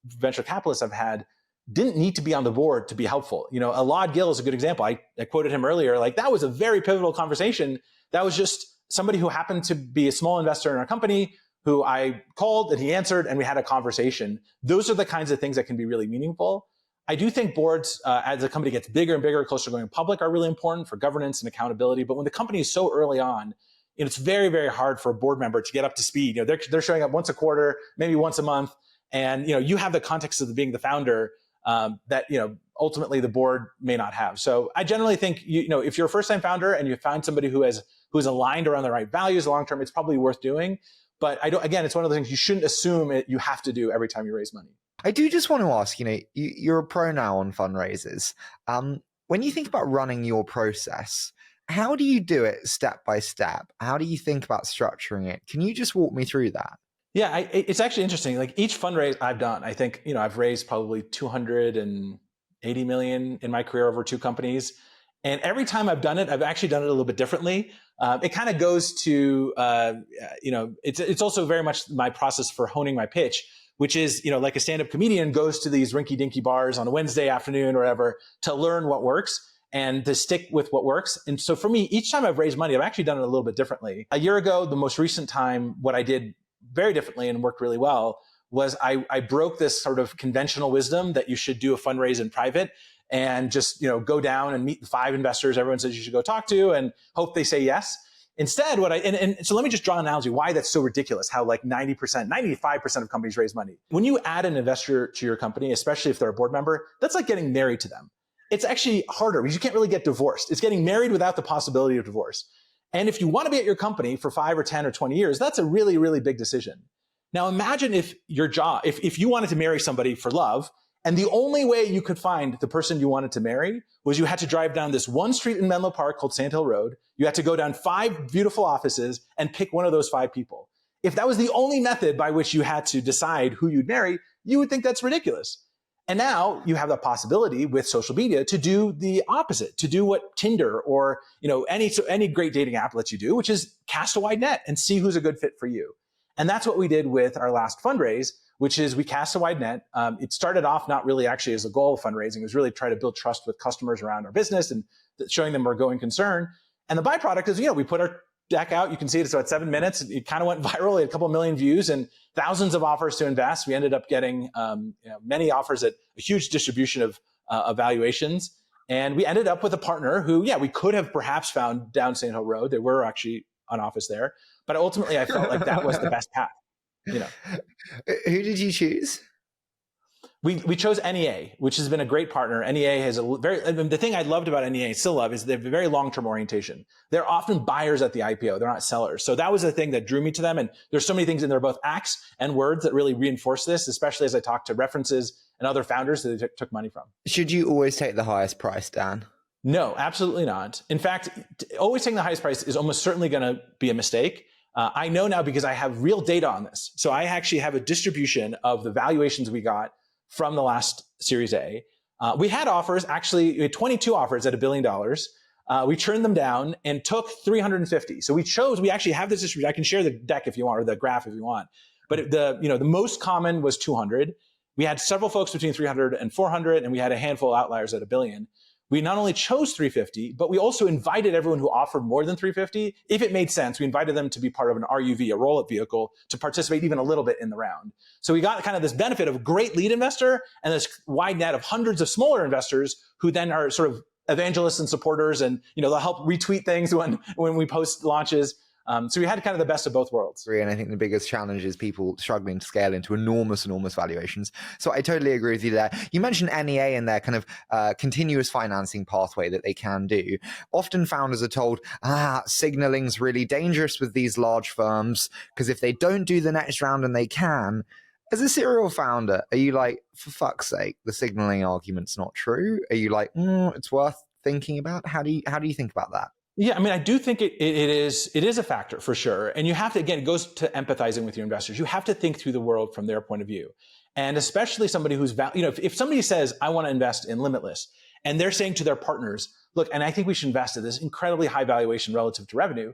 venture capitalists I've had didn't need to be on the board to be helpful. Alad Gill is a good example. I quoted him earlier. Like, that was a very pivotal conversation. That was just somebody who happened to be a small investor in our company who I called and he answered and we had a conversation. Those are the kinds of things that can be really meaningful. I do think boards, as the company gets bigger and bigger, closer to going public, are really important for governance and accountability. But when the company is so early on, it's very, very hard for a board member to get up to speed. They're showing up once a quarter, maybe once a month. And, you have the context of being the founder that, ultimately the board may not have. So I generally think, if you're a first-time founder and you find somebody who's aligned around the right values long-term, it's probably worth doing. But again, it's one of the things you shouldn't assume you have to do every time you raise money. I do just want to ask, you're a pro now on fundraisers. When you think about running your process, how do you do it step by step? How do you think about structuring it? Can you just walk me through that? Yeah, it's actually interesting. Like, each fundraise I've done, I think, I've raised probably 280 million in my career over 2 companies. And every time I've done it, I've actually done it a little bit differently. It kind of goes to, it's also very much my process for honing my pitch, which is, like a stand-up comedian goes to these rinky-dinky bars on a Wednesday afternoon or whatever to learn what works and to stick with what works. And so for me, each time I've raised money, I've actually done it a little bit differently. A year ago, the most recent time, what I did very differently and worked really well was I broke this sort of conventional wisdom that you should do a fundraise in private and just, go down and meet the 5 investors everyone says you should go talk to and hope they say yes. Instead, so let me just draw an analogy why that's so ridiculous, how like 90%, 95% of companies raise money. When you add an investor to your company, especially if they're a board member, that's like getting married to them. It's actually harder because you can't really get divorced. It's getting married without the possibility of divorce. And if you want to be at your company for 5 or 10 or 20 years, that's a really, really big decision. Now imagine if if you wanted to marry somebody for love, and the only way you could find the person you wanted to marry was you had to drive down this one street in Menlo Park called Sand Hill Road. You had to go down 5 beautiful offices and pick one of those 5 people. If that was the only method by which you had to decide who you'd marry, you would think that's ridiculous. And now you have the possibility with social media to do the opposite, to do what Tinder or any great dating app lets you do, which is cast a wide net and see who's a good fit for you. And that's what we did with our last fundraise, which is we cast a wide net. It started off not really actually as a goal of fundraising. It was really try to build trust with customers around our business and showing them we're going concern. And the byproduct is, we put our deck out. You can see it's about 7 minutes. It kind of went viral. It had a couple million views and thousands of offers to invest. We ended up getting many offers at a huge distribution of valuations. And we ended up with a partner who, we could have perhaps found down Sand Hill Road. There were actually an office there. But ultimately, I felt like that was the best path. Who did you choose? We chose NEA, which has been a great partner. NEA has the thing I loved about NEA, still love, is they have a very long-term orientation. They're often buyers at the IPO. They're not sellers. So that was the thing that drew me to them. And there's so many things in there, both acts and words, that really reinforce this, especially as I talked to references and other founders that they took money from. Should you always take the highest price, Dan? No, absolutely not. In fact, always taking the highest price is almost certainly going to be a mistake. I know now because I have real data on this. So I actually have a distribution of the valuations we got from the last Series A. We had offers, actually, we had 22 offers at $1 billion. We turned them down and took 350. So we actually have this distribution. I can share the deck if you want, or the graph if you want. But the most common was 200. We had several folks between 300 and 400, and we had a handful of outliers at $1 billion. We not only chose 350, but we also invited everyone who offered more than 350. If it made sense, we invited them to be part of an RUV, a roll-up vehicle, to participate even a little bit in the round. So we got kind of this benefit of a great lead investor and this wide net of hundreds of smaller investors who then are sort of evangelists and supporters, and they'll help retweet things when we post launches. So we had kind of the best of both worlds. And I think the biggest challenge is people struggling to scale into enormous valuations. So I totally agree with you there. You mentioned NEA and their kind of continuous financing pathway that they can do. Often founders are told, signaling's really dangerous with these large firms, because if they don't do the next round and they can, as a serial founder, are you like, for fuck's sake, the signaling argument's not true? Are you like, it's worth thinking about? How do you think about that? Yeah, I mean, I do think it is a factor for sure. And you have to, again, it goes to empathizing with your investors. You have to think through the world from their point of view. And especially somebody who's, if somebody says, I want to invest in Limitless, and they're saying to their partners, look, and I think we should invest at this incredibly high valuation relative to revenue,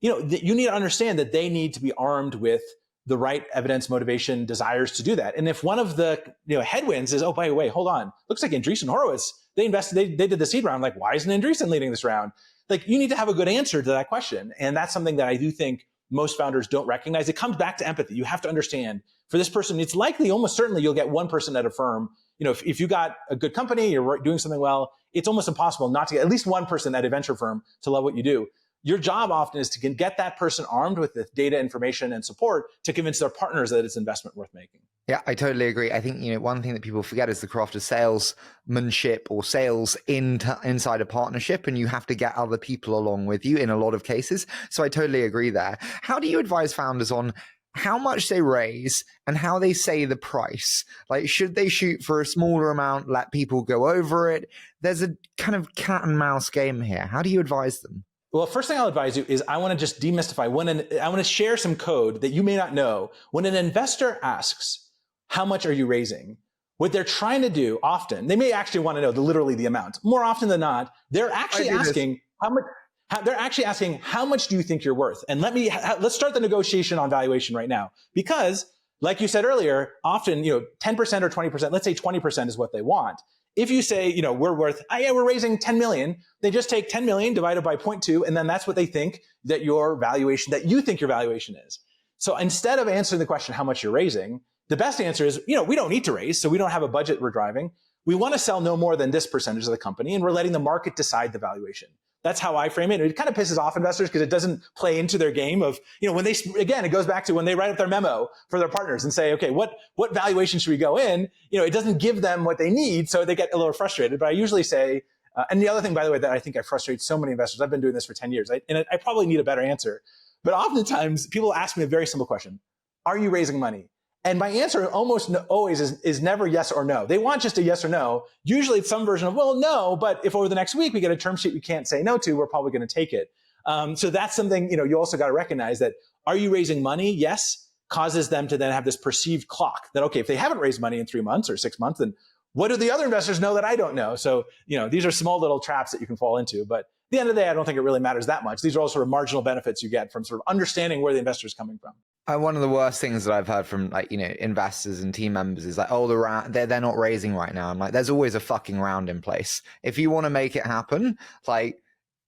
you need to understand that they need to be armed with the right evidence, motivation, desires to do that. And if one of the headwinds is, oh, by the way, hold on, looks like Andreessen Horowitz, they invested, they did the seed round. Like, why isn't Andreessen leading this round? Like, you need to have a good answer to that question. And that's something that I do think most founders don't recognize. It comes back to empathy. You have to understand, for this person, it's likely, almost certainly, you'll get one person at a firm. If you got a good company, you're doing something well, it's almost impossible not to get at least one person at a venture firm to love what you do. Your job often is to get that person armed with the data, information, and support to convince their partners that it's investment worth making. Yeah, I totally agree. I think, one thing that people forget is the craft of salesmanship or sales inside a partnership, and you have to get other people along with you in a lot of cases. So I totally agree there. How do you advise founders on how much they raise and how they say the price? Like, should they shoot for a smaller amount, let people go over it? There's a kind of cat and mouse game here. How do you advise them? Well, first thing I'll advise you is I want to just demystify. I want to share some code that you may not know. When an investor asks, how much are you raising? What they're trying to do often, they may actually want to know literally the amount. More often than not, they're actually asking how much. They're actually asking, how much do you think you're worth? And let's start the negotiation on valuation right now. Because, like you said earlier, often 10% or 20%, let's say 20% is what they want. If you say, we're worth, we're raising 10 million, they just take 10 million divided by 0.2, and then that's what they think that you think your valuation is. So instead of answering the question, how much you're raising, the best answer is, we don't need to raise, so we don't have a budget we're driving. We want to sell no more than this percentage of the company, and we're letting the market decide the valuation. That's how I frame it. It kind of pisses off investors because it doesn't play into their game of, when it goes back to when they write up their memo for their partners and say, okay, what valuation should we go in? It doesn't give them what they need. So they get a little frustrated. But I usually say, and the other thing, by the way, that I think I frustrate so many investors, I've been doing this for 10 years, and I probably need a better answer. But oftentimes people ask me a very simple question. Are you raising money? And my answer almost always is never yes or no. They want just a yes or no. Usually it's some version of, well, no, but if over the next week we get a term sheet we can't say no to, we're probably going to take it. So that's something, you also got to recognize that, are you raising money? Yes, causes them to then have this perceived clock that, okay, if they haven't raised money in 3 months or 6 months, then what do the other investors know that I don't know? So, these are small little traps that you can fall into. But at the end of the day, I don't think it really matters that much. These are all sort of marginal benefits you get from sort of understanding where the investor is coming from. One of the worst things that I've heard from investors and team members is like, oh, they're not raising right now. I'm like, there's always a fucking round in place. If you want to make it happen,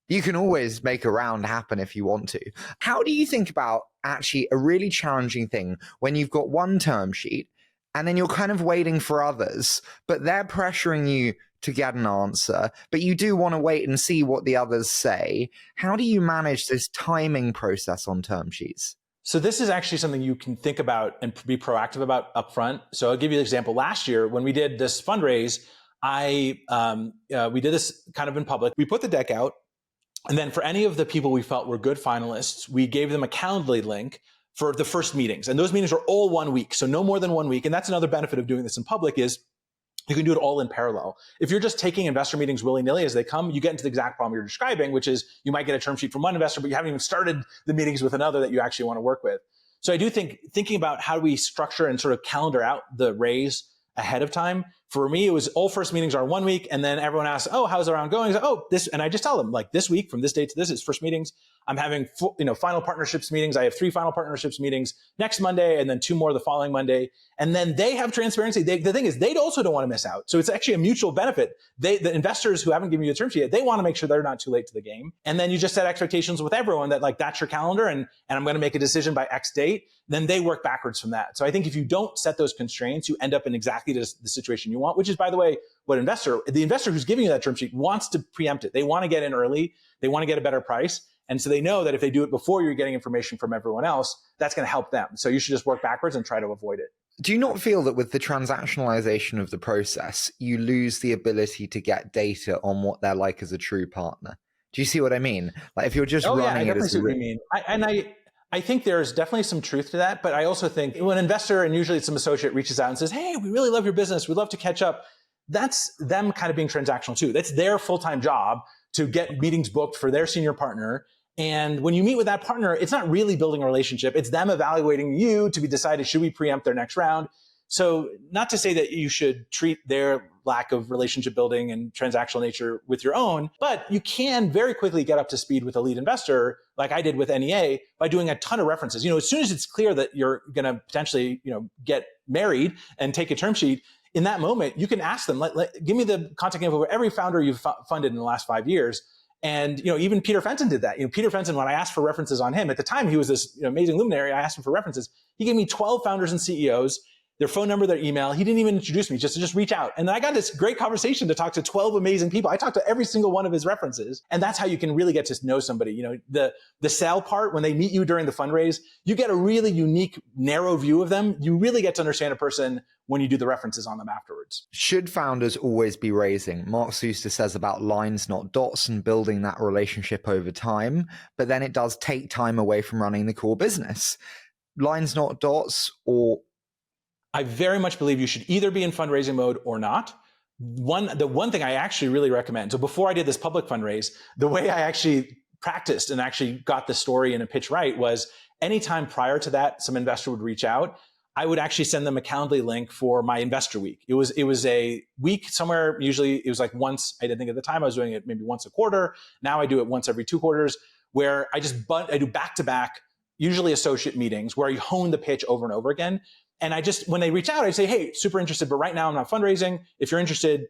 you can always make a round happen if you want to. How do you think about actually a really challenging thing when you've got one term sheet and then you're kind of waiting for others, but they're pressuring you to get an answer, but you do want to wait and see what the others say? How do you manage this timing process on term sheets? So this is actually something you can think about and be proactive about upfront. So I'll give you an example. Last year, when we did this fundraise, we did this kind of in public. We put the deck out, and then for any of the people we felt were good finalists, we gave them a Calendly link for the first meetings. And those meetings are all 1 week, so no more than 1 week. And that's another benefit of doing this in public is you can do it all in parallel. If you're just taking investor meetings willy-nilly as they come, you get into the exact problem you're describing, which is you might get a term sheet from one investor, but you haven't even started the meetings with another that you actually want to work with. So I do think thinking about how do we structure and sort of calendar out the raise ahead of time. For me, it was all first meetings are 1 week, and then everyone asks, "Oh, how's the round going?" Like, "Oh, this," and I just tell them like this week from this date to this is first meetings. I'm having final partnerships meetings. I have 3 final partnerships meetings next Monday, and then 2 more the following Monday. And then they have transparency. The thing is, they also don't want to miss out. So it's actually a mutual benefit. The investors who haven't given you a term sheet yet, they want to make sure they're not too late to the game. And then you just set expectations with everyone that like that's your calendar, and I'm going to make a decision by X date. Then they work backwards from that. So I think if you don't set those constraints, you end up in exactly the situation you want, which is, by the way, the investor who's giving you that term sheet wants to preempt it. They want to get in early. They want to get a better price. And so they know that if they do it before you're getting information from everyone else, that's going to help them. So you should just work backwards and try to avoid it. Do you not feel that with the transactionalization of the process, you lose the ability to get data on what they're like as a true partner? Do you see what I mean? Like if you're just running I definitely it as see what you mean. I think there's definitely some truth to that, but I also think when an investor, and usually it's some associate, reaches out and says, "Hey, we really love your business. We'd love to catch up." That's them kind of being transactional too. That's their full-time job to get meetings booked for their senior partner. And when you meet with that partner, it's not really building a relationship. It's them evaluating you to be decided, should we preempt their next round? So not to say that you should treat their lack of relationship building and transactional nature with your own, but you can very quickly get up to speed with a lead investor, like I did with NEA, by doing a ton of references. As soon as it's clear that you're going to potentially, get married and take a term sheet, in that moment, you can ask them, give me the contact info of every founder you've funded in the last 5 years. And, even Peter Fenton did that. Peter Fenton, when I asked for references on him, at the time he was this amazing luminary, I asked him for references. He gave me 12 founders and CEOs, their phone number, their email. He didn't even introduce me, just reach out. And I got this great conversation to talk to 12 amazing people. I talked to every single one of his references. And that's how you can really get to know somebody. The sell part, when they meet you during the fundraise, you get a really unique, narrow view of them. You really get to understand a person when you do the references on them afterwards. Should founders always be raising? Mark Suster says about lines, not dots, and building that relationship over time. But then it does take time away from running the core business. Lines, not dots, or... I very much believe you should either be in fundraising mode or not. The one thing I actually really recommend, so before I did this public fundraise, the way I actually practiced and actually got the story in a pitch right was anytime prior to that, some investor would reach out, I would actually send them a Calendly link for my investor week. It was a week somewhere, usually it was like once, I didn't think at the time I was doing it maybe once a quarter. Now I do it once every 2 quarters, where I do back-to-back, usually associate meetings where you hone the pitch over and over again. And when they reach out, I say, hey, super interested, but right now I'm not fundraising. If you're interested,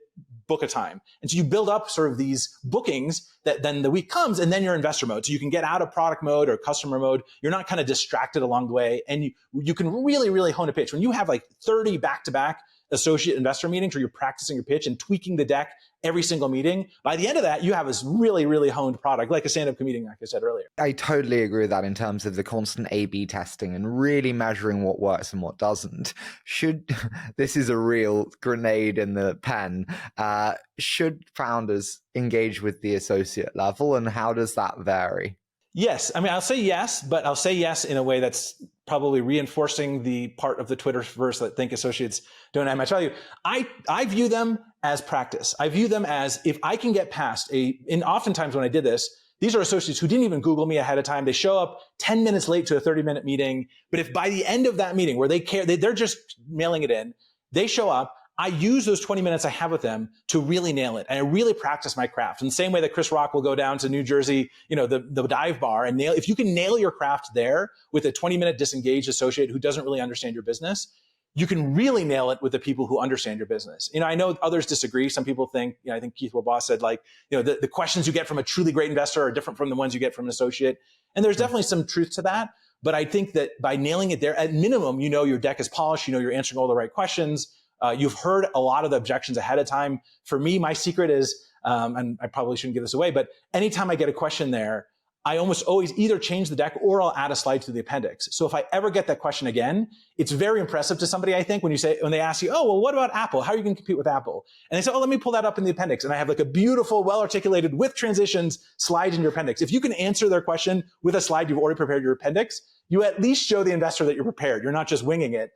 book a time. And so you build up sort of these bookings that then the week comes and then you're investor mode. So you can get out of product mode or customer mode. You're not kind of distracted along the way. And you can really, really hone a pitch. When you have like 30 back-to-back associate investor meetings where you're practicing your pitch and tweaking the deck every single meeting, by the end of that, you have this really, really honed product, like a stand-up comedian, like I said earlier. I totally agree with that in terms of the constant A/B testing and really measuring what works and what doesn't. This is a real grenade in the pen. Should founders engage with the associate level, and how does that vary? Yes. I mean, I'll say yes, but I'll say yes in a way that's probably reinforcing the part of the Twitterverse that think associates don't add much value. I view them as practice. I view them as, if I can get past and oftentimes when I did this, these are associates who didn't even Google me ahead of time. They show up 10 minutes late to a 30-minute meeting. But if by the end of that meeting where they care, they're just mailing it in, they show up, I use those 20 minutes I have with them to really nail it. And I really practice my craft in the same way that Chris Rock will go down to New Jersey, the dive bar and if you can nail your craft there with a 20-minute disengaged associate who doesn't really understand your business, you can really nail it with the people who understand your business. I know others disagree. Some people think, I think Keith Wabaugh said the questions you get from a truly great investor are different from the ones you get from an associate. And there's definitely some truth to that. But I think that by nailing it there, at minimum, your deck is polished, you're answering all the right questions. You've heard a lot of the objections ahead of time. For me, my secret is, and I probably shouldn't give this away, but anytime I get a question there, I almost always either change the deck or I'll add a slide to the appendix. So if I ever get that question again, it's very impressive to somebody, I think, when they ask you, oh, well, what about Apple? How are you going to compete with Apple? And they say, oh, let me pull that up in the appendix. And I have like a beautiful, well-articulated with transitions slide in your appendix. If you can answer their question with a slide, you've already prepared your appendix, you at least show the investor that you're prepared. You're not just winging it.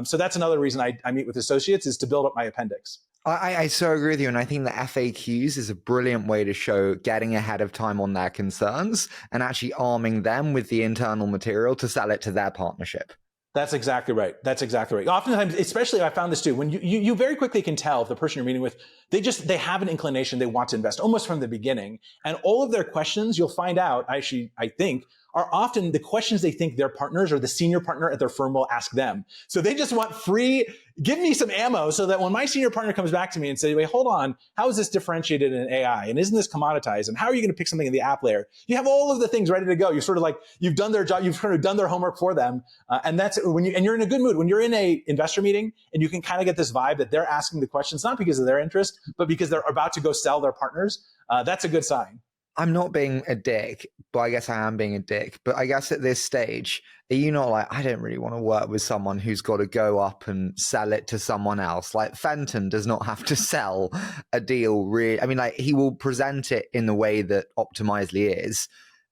So that's another reason I meet with associates, is to build up my appendix. I so agree with you. And I think the FAQs is a brilliant way to show getting ahead of time on their concerns and actually arming them with the internal material to sell it to their partnership. That's exactly right. Oftentimes, especially I found this too, when you very quickly can tell if the person you're meeting with, they have an inclination they want to invest almost from the beginning. And all of their questions, you'll find out, actually, I think, are often the questions they think their partners or the senior partner at their firm will ask them. So they just want free, give me some ammo so that when my senior partner comes back to me and say, wait, hold on, how is this differentiated in AI? And isn't this commoditized? And how are you going to pick something in the app layer? You have all of the things ready to go. You're sort of like, you've done their job, you've kind of done their homework for them. And that's when you're in a good mood. When you're in a investor meeting and you can kind of get this vibe that they're asking the questions, not because of their interest, but because they're about to go sell their partners, that's a good sign. I'm not being a dick, but I guess I am being a dick. But I guess at this stage, are you not like, I don't really want to work with someone who's got to go up and sell it to someone else? Like Fenton does not have to sell a deal really. I mean, like he will present it in the way that Optimizely is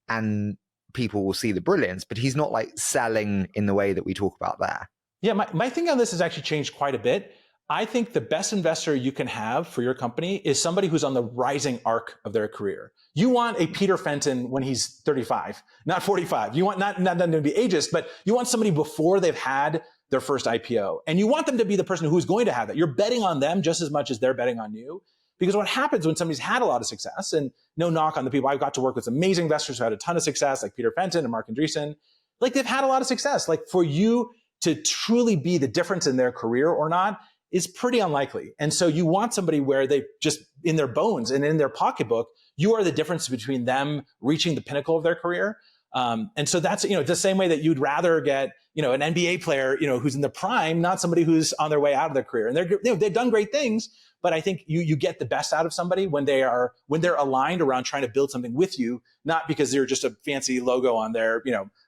and people will see the brilliance, but he's not like selling in the way that we talk about there. Yeah, my thing on this has actually changed quite a bit. I think the best investor you can have for your company is somebody who's on the rising arc of their career. You want a Peter Fenton when he's 35, not 45. You want not to be ageist, but you want somebody before they've had their first IPO. And you want them to be the person who's going to have that. You're betting on them just as much as they're betting on you. Because what happens when somebody's had a lot of success, and no knock on the people, I've got to work with amazing investors who had a ton of success, like Peter Fenton and Mark Andreessen, like they've had a lot of success. Like for you to truly be the difference in their career or not is pretty unlikely. And so you want somebody where they just, in their bones and in their pocketbook, you are the difference between them reaching the pinnacle of their career. And so that's, the same way that you'd rather get, an NBA player, who's in the prime, not somebody who's on their way out of their career. And they've done great things, but I think you get the best out of somebody when they're aligned around trying to build something with you, not because they're just a fancy logo on their,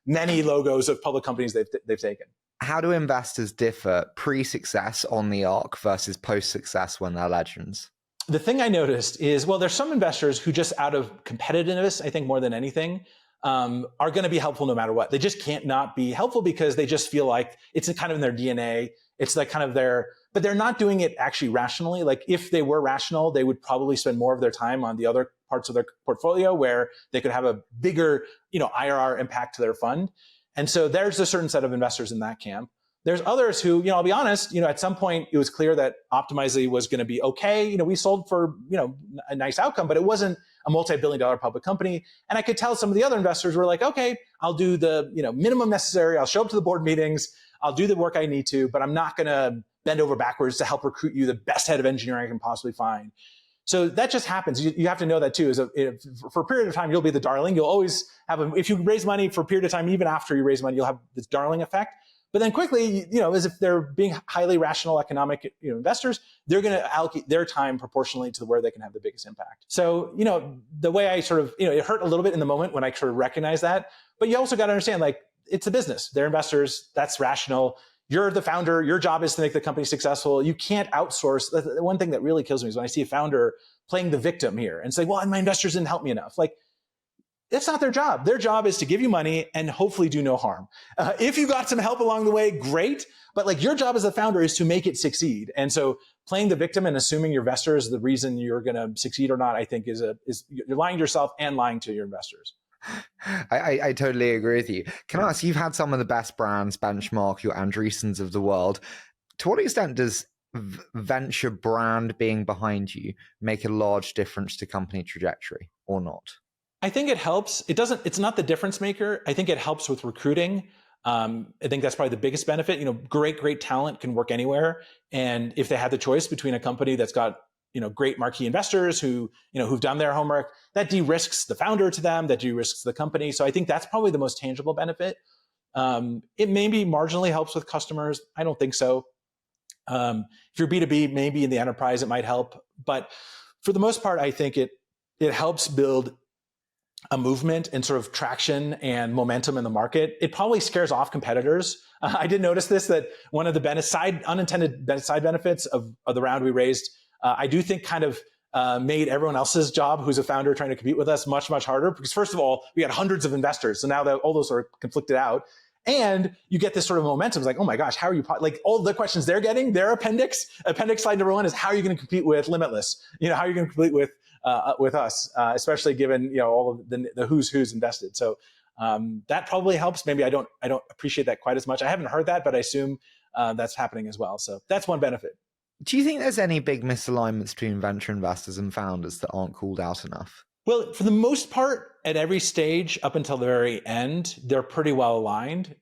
many logos of public companies they've taken. How do investors differ pre-success on the arc versus post-success when they're legends? The thing I noticed is, well, there's some investors who just out of competitiveness, I think more than anything, are going to be helpful no matter what. They just can't not be helpful because they just feel like it's kind of in their DNA. It's like kind of but they're not doing it actually rationally. Like if they were rational, they would probably spend more of their time on the other parts of their portfolio where they could have a bigger, IRR impact to their fund. And so there's a certain set of investors in that camp. There's others who, I'll be honest, at some point it was clear that Optimizely was going to be okay. We sold for, a nice outcome, but it wasn't a multi-billion-dollar public company. And I could tell some of the other investors were like, okay, I'll do the, minimum necessary. I'll show up to the board meetings. I'll do the work I need to, but I'm not going to bend over backwards to help recruit you the best head of engineering I can possibly find. So that just happens. You have to know that too. For a period of time, you'll be the darling. You'll always have if you raise money for a period of time, even after you raise money, you'll have this darling effect. But then quickly, as if they're being highly rational economic investors, they're going to allocate their time proportionally to where they can have the biggest impact. So, the way I sort of, it hurt a little bit in the moment when I sort of recognized that. But you also got to understand, like, it's a business. They're investors. That's rational. You're the founder. Your job is to make the company successful. You can't outsource. The one thing that really kills me is when I see a founder playing the victim here and say, well, my investors didn't help me enough. Like, that's not their job. Their job is to give you money and hopefully do no harm. If you got some help along the way, great. But like your job as a founder is to make it succeed. And so playing the victim and assuming your investor is the reason you're going to succeed or not, I think is you're lying to yourself and lying to your investors. I totally agree with you. Can I ask, you've had some of the best brands, Benchmark, your Andreessens of the world. To what extent does venture brand being behind you make a large difference to company trajectory or not? I think it helps. It's not the difference maker. I think it helps with recruiting. I think that's probably the biggest benefit. Great talent can work anywhere. And if they had the choice between a company that's got, great marquee investors who've done their homework, that de-risks the founder to them, that de-risks the company. So I think that's probably the most tangible benefit. It maybe marginally helps with customers. I don't think so. If you're B2B, maybe in the enterprise, it might help. But for the most part, I think it helps build a movement and sort of traction and momentum in the market. It probably scares off competitors. I did notice this, that one of the unintended side benefits of the round we raised, I do think kind of made everyone else's job who's a founder trying to compete with us much, much harder. Because first of all, we had hundreds of investors. So now that all those are conflicted out. And you get this sort of momentum. It's like, oh my gosh, how are you, like all the questions they're getting, their appendix slide number one is how are you going to compete with Limitless? How are you going to compete with us, especially given all of the who's invested. So that probably helps. Maybe I don't appreciate that quite as much. I haven't heard that, but I assume that's happening as well. So that's one benefit. Do you think there's any big misalignments between venture investors and founders that aren't called out enough? Well, for the most part, at every stage up until the very end, they're pretty well aligned.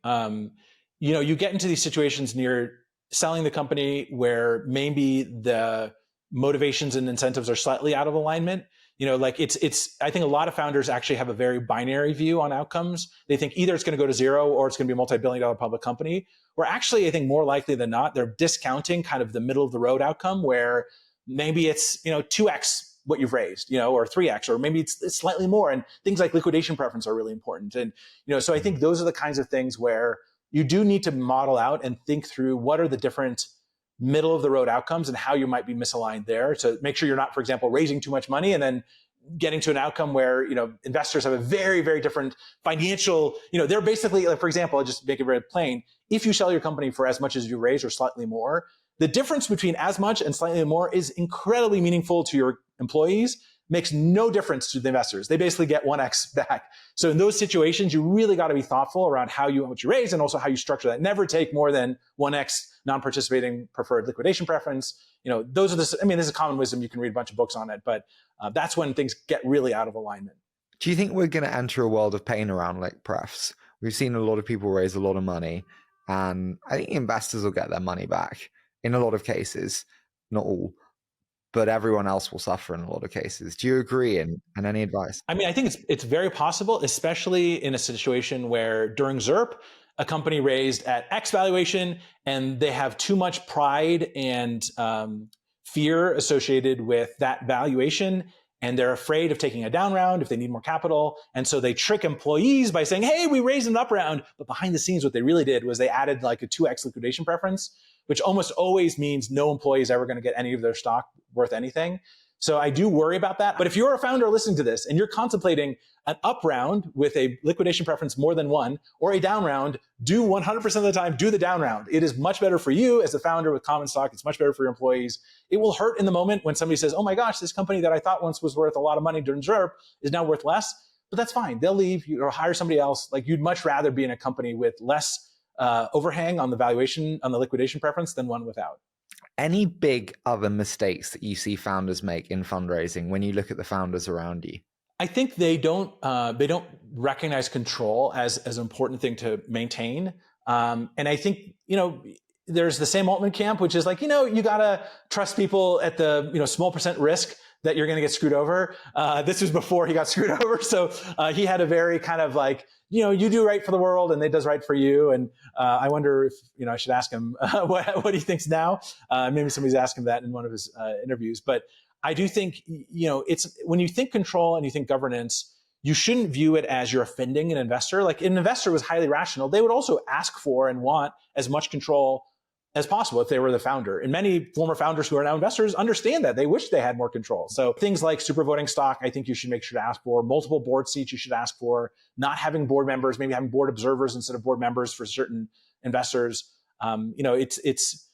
You get into these situations near selling the company where maybe the motivations and incentives are slightly out of alignment. I think a lot of founders actually have a very binary view on outcomes. They think either it's going to go to zero or it's going to be a multi-billion-dollar public company. Where actually, I think more likely than not, they're discounting kind of the middle of the road outcome where maybe it's 2x what you've raised, or 3x, or maybe it's slightly more. And things like liquidation preference are really important. And so I think those are the kinds of things where you do need to model out and think through what are the different middle of the road outcomes and how you might be misaligned there to make sure you're not, for example, raising too much money and then getting to an outcome where, investors have a very, very different financial, they're basically, like, for example, I'll just make it very plain. If you sell your company for as much as you raise or slightly more, the difference between as much and slightly more is incredibly meaningful to your employees. makes no difference to the investors. They basically get 1x back. So in those situations, you really got to be thoughtful around what you raise and also how you structure that. Never take more than 1x non-participating preferred liquidation preference. Those are this is common wisdom. You can read a bunch of books on it, but that's when things get really out of alignment. Do you think we're going to enter a world of pain around liq prefs? We've seen a lot of people raise a lot of money, and I think investors will get their money back in a lot of cases, not all, but everyone else will suffer in a lot of cases. Do you agree? And any advice? I mean, I think it's very possible, especially in a situation where during ZIRP, a company raised at X valuation and they have too much pride and fear associated with that valuation. And they're afraid of taking a down round if they need more capital. And so they trick employees by saying, hey, we raised an up round. But behind the scenes, what they really did was they added like a 2x liquidation preference, which almost always means no employee is ever going to get any of their stock worth anything. So I do worry about that. But if you're a founder listening to this and you're contemplating an up round with a liquidation preference more than one, or a down round, do 100% of the time, do the down round. It is much better for you as a founder with common stock. It's much better for your employees. It will hurt in the moment when somebody says, oh my gosh, this company that I thought once was worth a lot of money during ZIRP is now worth less. But that's fine. They'll leave or hire somebody else. Like, you'd much rather be in a company with less overhang on the valuation, on the liquidation preference, than one without. Any big other mistakes that you see founders make in fundraising when you look at the founders around you? I think they don't recognize control as an important thing to maintain. And I think, there's the Sam Altman camp, which is like, you gotta trust people at the, small percent risk that you're going to get screwed over. This was before he got screwed over. So he had a very kind of like, you do right for the world and it does right for you. And I wonder if, I should ask him what he thinks now. Maybe somebody's asked him that in one of his interviews. But I do think, it's when you think control and you think governance, you shouldn't view it as you're offending an investor. Like, an investor was highly rational. They would also ask for and want as much control as possible if they were the founder. And many former founders who are now investors understand that. They wish they had more control. So things like super voting stock, I think you should make sure to ask for. Multiple board seats you should ask for. Not having board members, maybe having board observers instead of board members for certain investors. It's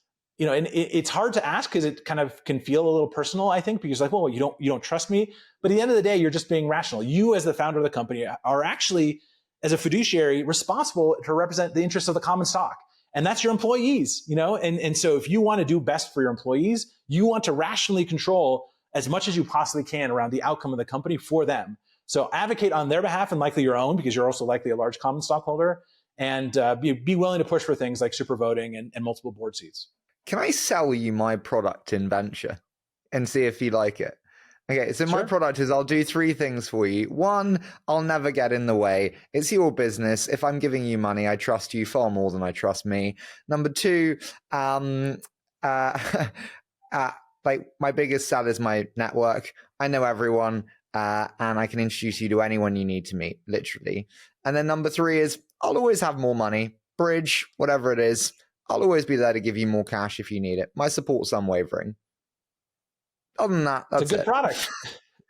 hard to ask because it kind of can feel a little personal, I think, because like, well, you don't trust me. But at the end of the day, you're just being rational. You, as the founder of the company, are actually, as a fiduciary, responsible to represent the interests of the common stock. And that's your employees, and so if you want to do best for your employees, you want to rationally control as much as you possibly can around the outcome of the company for them. So advocate on their behalf and likely your own, because you're also likely a large common stockholder, and be willing to push for things like super voting and multiple board seats. Can I sell you my product in venture and see if you like it? Okay, so my product is, I'll do 3 things for you. 1, I'll never get in the way. It's your business. If I'm giving you money, I trust you far more than I trust me. Number 2, like, my biggest sell is my network. I know everyone, and I can introduce you to anyone you need to meet, literally. And then number 3 is, I'll always have more money. Bridge, whatever it is. I'll always be there to give you more cash if you need it. My support's unwavering. Other than that, that's it's a good product.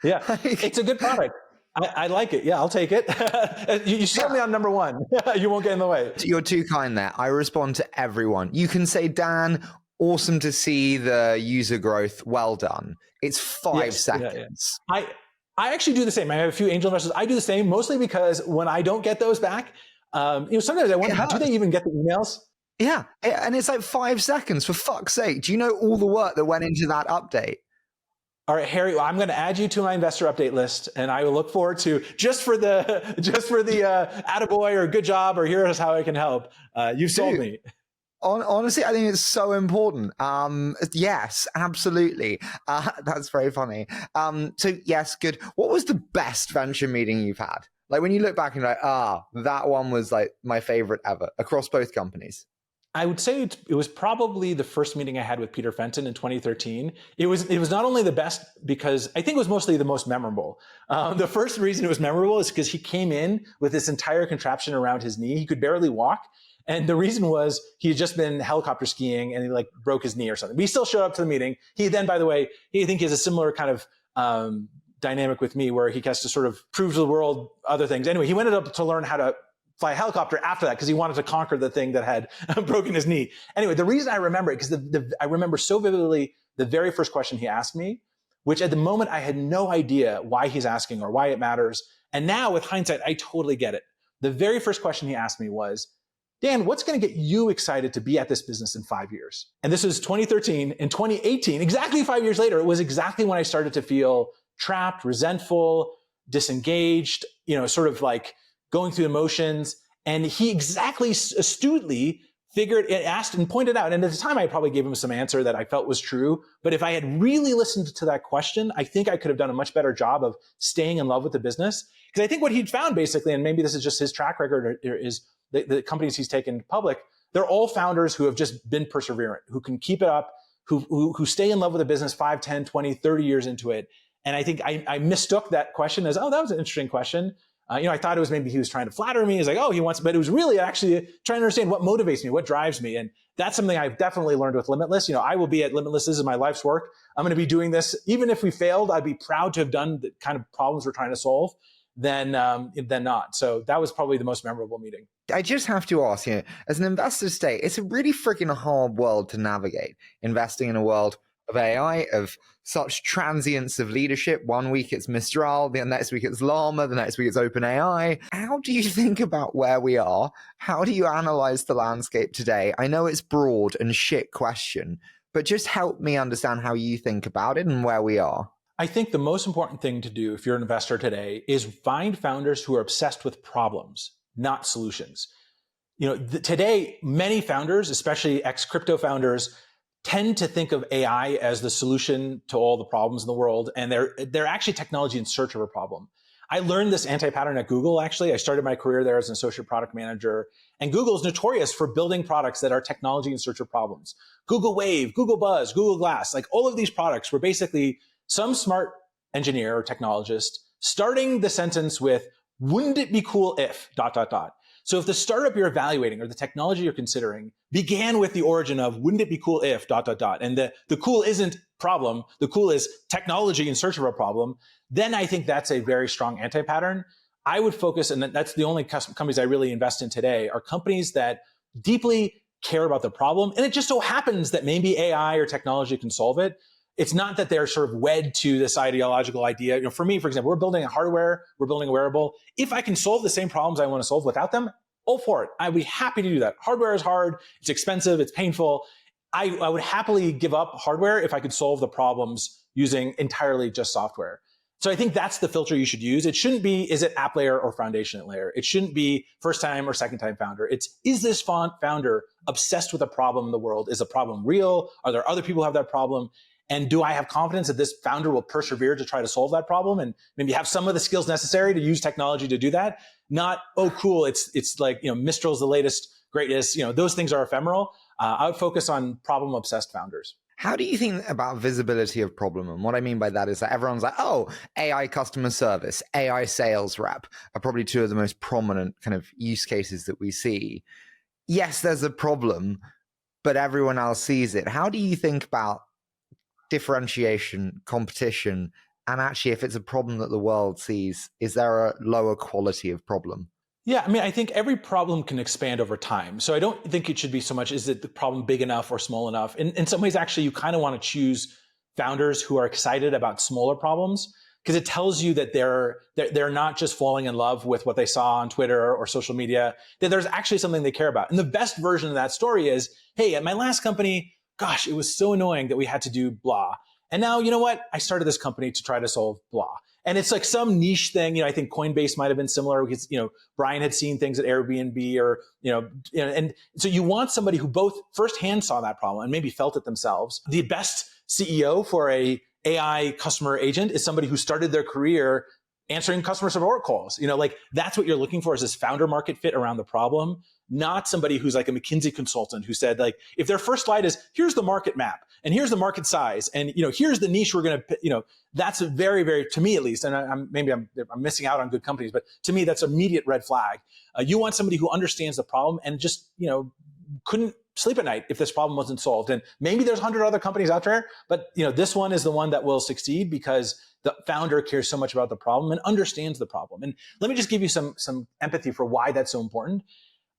Yeah, it's a good product. I like it. Yeah, I'll take it. You sold me on number 1. You won't get in the way. You're too kind there. I respond to everyone. You can say, Dan, awesome to see the user growth. Well done. It's 5 seconds. Yeah. I actually do the same. I have a few angel investors. I do the same, mostly because when I don't get those back, sometimes I wonder, do they even get the emails? Yeah, and it's like 5 seconds, for fuck's sake. Do you know all the work that went into that update? All right, Harry, I'm going to add you to my investor update list, and I will look forward to just for the attaboy or good job or here's how I can help. You've sold me. Honestly, I think it's so important. Yes, absolutely. That's very funny. So yes, good. What was the best venture meeting you've had? Like, when you look back and you're like, that one was like my favorite ever across both companies. I would say it was probably the first meeting I had with Peter Fenton in 2013. It was not only the best because I think it was mostly the most memorable. The first reason it was memorable is because he came in with this entire contraption around his knee. He could barely walk. And the reason was he had just been helicopter skiing and he like broke his knee or something. But he still showed up to the meeting. He then, by the way, I think he has a similar kind of dynamic with me where he has to sort of prove to the world other things. Anyway, he went up to learn how to fly a helicopter after that because he wanted to conquer the thing that had broken his knee. Anyway, the reason I remember it, because I remember so vividly the very first question he asked me which at the moment I had no idea why he's asking or why it matters. And now with hindsight, I totally get it. The very first question he asked me was, Dan, what's going to get you excited to be at this business in 5 years? And this was 2013. In 2018, exactly 5 years later, it was exactly when I started to feel trapped, resentful, disengaged, sort of like going through the motions. And he exactly astutely asked and pointed out. And at the time, I probably gave him some answer that I felt was true. But if I had really listened to that question, I think I could have done a much better job of staying in love with the business. Because I think what he'd found basically, and maybe this is just his track record, is the companies he's taken public, they're all founders who have just been perseverant, who can keep it up, who stay in love with the business 5, 10, 20, 30 years into it. And I think I mistook that question as, oh, that was an interesting question. I thought it was maybe he was trying to flatter me. He's like, oh, he wants, but it was really actually trying to understand what motivates me, what drives me. And that's something I've definitely learned with Limitless. I will be at Limitless. This is my life's work. I'm going to be doing this. Even if we failed, I'd be proud to have done the kind of problems we're trying to solve than not. So that was probably the most memorable meeting. I just have to ask, as an investor today, it's a really freaking hard world to navigate. Investing in a world of AI, of such transience of leadership. 1 week it's Mistral, the next week it's Llama, the next week it's OpenAI. How do you think about where we are? How do you analyze the landscape today? I know it's broad and shit question, but just help me understand how you think about it and where we are. I think the most important thing to do if you're an investor today is find founders who are obsessed with problems, not solutions. Today, many founders, especially ex-crypto founders, tend to think of AI as the solution to all the problems in the world. And they're actually technology in search of a problem. I learned this anti-pattern at Google, actually. I started my career there as an associate product manager. And Google is notorious for building products that are technology in search of problems. Google Wave, Google Buzz, Google Glass, like all of these products were basically some smart engineer or technologist starting the sentence with, wouldn't it be cool if, ... So if the startup you're evaluating or the technology you're considering began with the origin of, wouldn't it be cool if ... and the cool isn't problem, the cool is technology in search of a problem, then I think that's a very strong anti-pattern. I would focus, and that's the only companies I really invest in today, are companies that deeply care about the problem. And it just so happens that maybe AI or technology can solve it. It's not that they're sort of wed to this ideological idea. For me, for example, we're building a hardware, we're building a wearable. If I can solve the same problems I want to solve without them, all for it. I'd be happy to do that. Hardware is hard, it's expensive, it's painful. I would happily give up hardware if I could solve the problems using entirely just software. So I think that's the filter you should use. It shouldn't be, is it app layer or foundation layer? It shouldn't be first time or second time founder. It's, is this founder obsessed with a problem in the world? Is a problem real? Are there other people who have that problem? And do I have confidence that this founder will persevere to try to solve that problem and maybe have some of the skills necessary to use technology to do that? Not, oh, cool, it's like, Mistral's the latest, greatest, those things are ephemeral. I would focus on problem-obsessed founders. How do you think about visibility of problem? And what I mean by that is that everyone's like, oh, AI customer service, AI sales rep are probably two of the most prominent kind of use cases that we see. Yes, there's a problem, but everyone else sees it. How do you think about differentiation, competition, and actually if it's a problem that the world sees, is there a lower quality of problem? Yeah, I think every problem can expand over time. So I don't think it should be so much, is it the problem big enough or small enough? In some ways, actually, you kind of want to choose founders who are excited about smaller problems, because it tells you that they're not just falling in love with what they saw on Twitter or social media, that there's actually something they care about. And the best version of that story is, hey, at my last company, gosh, it was so annoying that we had to do blah. And now, you know what? I started this company to try to solve blah. And it's like some niche thing. I think Coinbase might have been similar because, Brian had seen things at Airbnb or, and so you want somebody who both firsthand saw that problem and maybe felt it themselves. The best CEO for a AI customer agent is somebody who started their career answering customer support calls. That's what you're looking for, is this founder market fit around the problem, not somebody who's like a McKinsey consultant who said, like, if their first slide is, here's the market map and here's the market size and, here's the niche we're going to, that's a very, very, to me at least, and I'm missing out on good companies, but to me, that's an immediate red flag. You want somebody who understands the problem and just, couldn't sleep at night if this problem wasn't solved. And maybe there's 100 other companies out there, but this one is the one that will succeed because the founder cares so much about the problem and understands the problem. And let me just give you some empathy for why that's so important.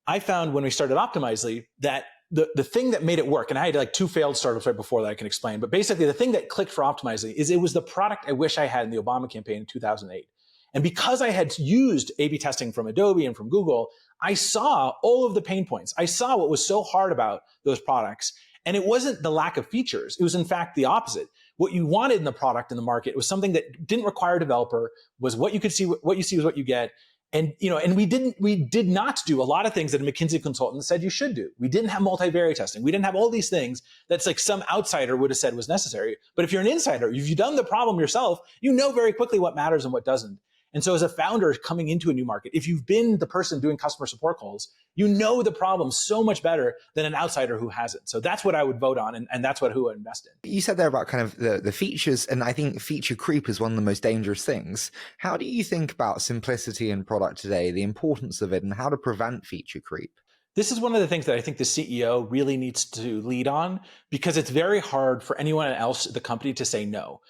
I found when we started Optimizely that the thing that made it work, and I had like 2 failed startups right before that I can explain, but basically the thing that clicked for Optimizely is it was the product I wish I had in the Obama campaign in 2008. And because I had used A/B testing from Adobe and from Google, I saw all of the pain points. I saw what was so hard about those products. And it wasn't the lack of features. It was in fact the opposite. What you wanted in the product in the market was something that didn't require a developer, was what you could see, what you see is what you get. And, and we did not do a lot of things that a McKinsey consultant said you should do. We didn't have multivariate testing. We didn't have all these things that's like some outsider would have said was necessary. But if you're an insider, if you've done the problem yourself, you know very quickly what matters and what doesn't. And so as a founder coming into a new market, if you've been the person doing customer support calls, you know the problem so much better than an outsider who hasn't. So that's what I would vote on, and that's who I invest in. You said there about kind of the features, and I think feature creep is one of the most dangerous things. How do you think about simplicity in product today, the importance of it, and how to prevent feature creep? This is one of the things that I think the CEO really needs to lead on, because it's very hard for anyone else at the company to say no,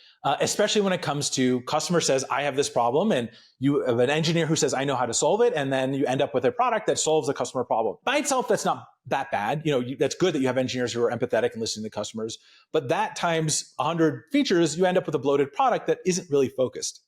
especially when it comes to customer says, I have this problem, and you have an engineer who says, I know how to solve it. And then you end up with a product that solves the customer problem. By itself, that's not that bad. That's good that you have engineers who are empathetic and listening to customers. But that times 100 features, you end up with a bloated product that isn't really focused.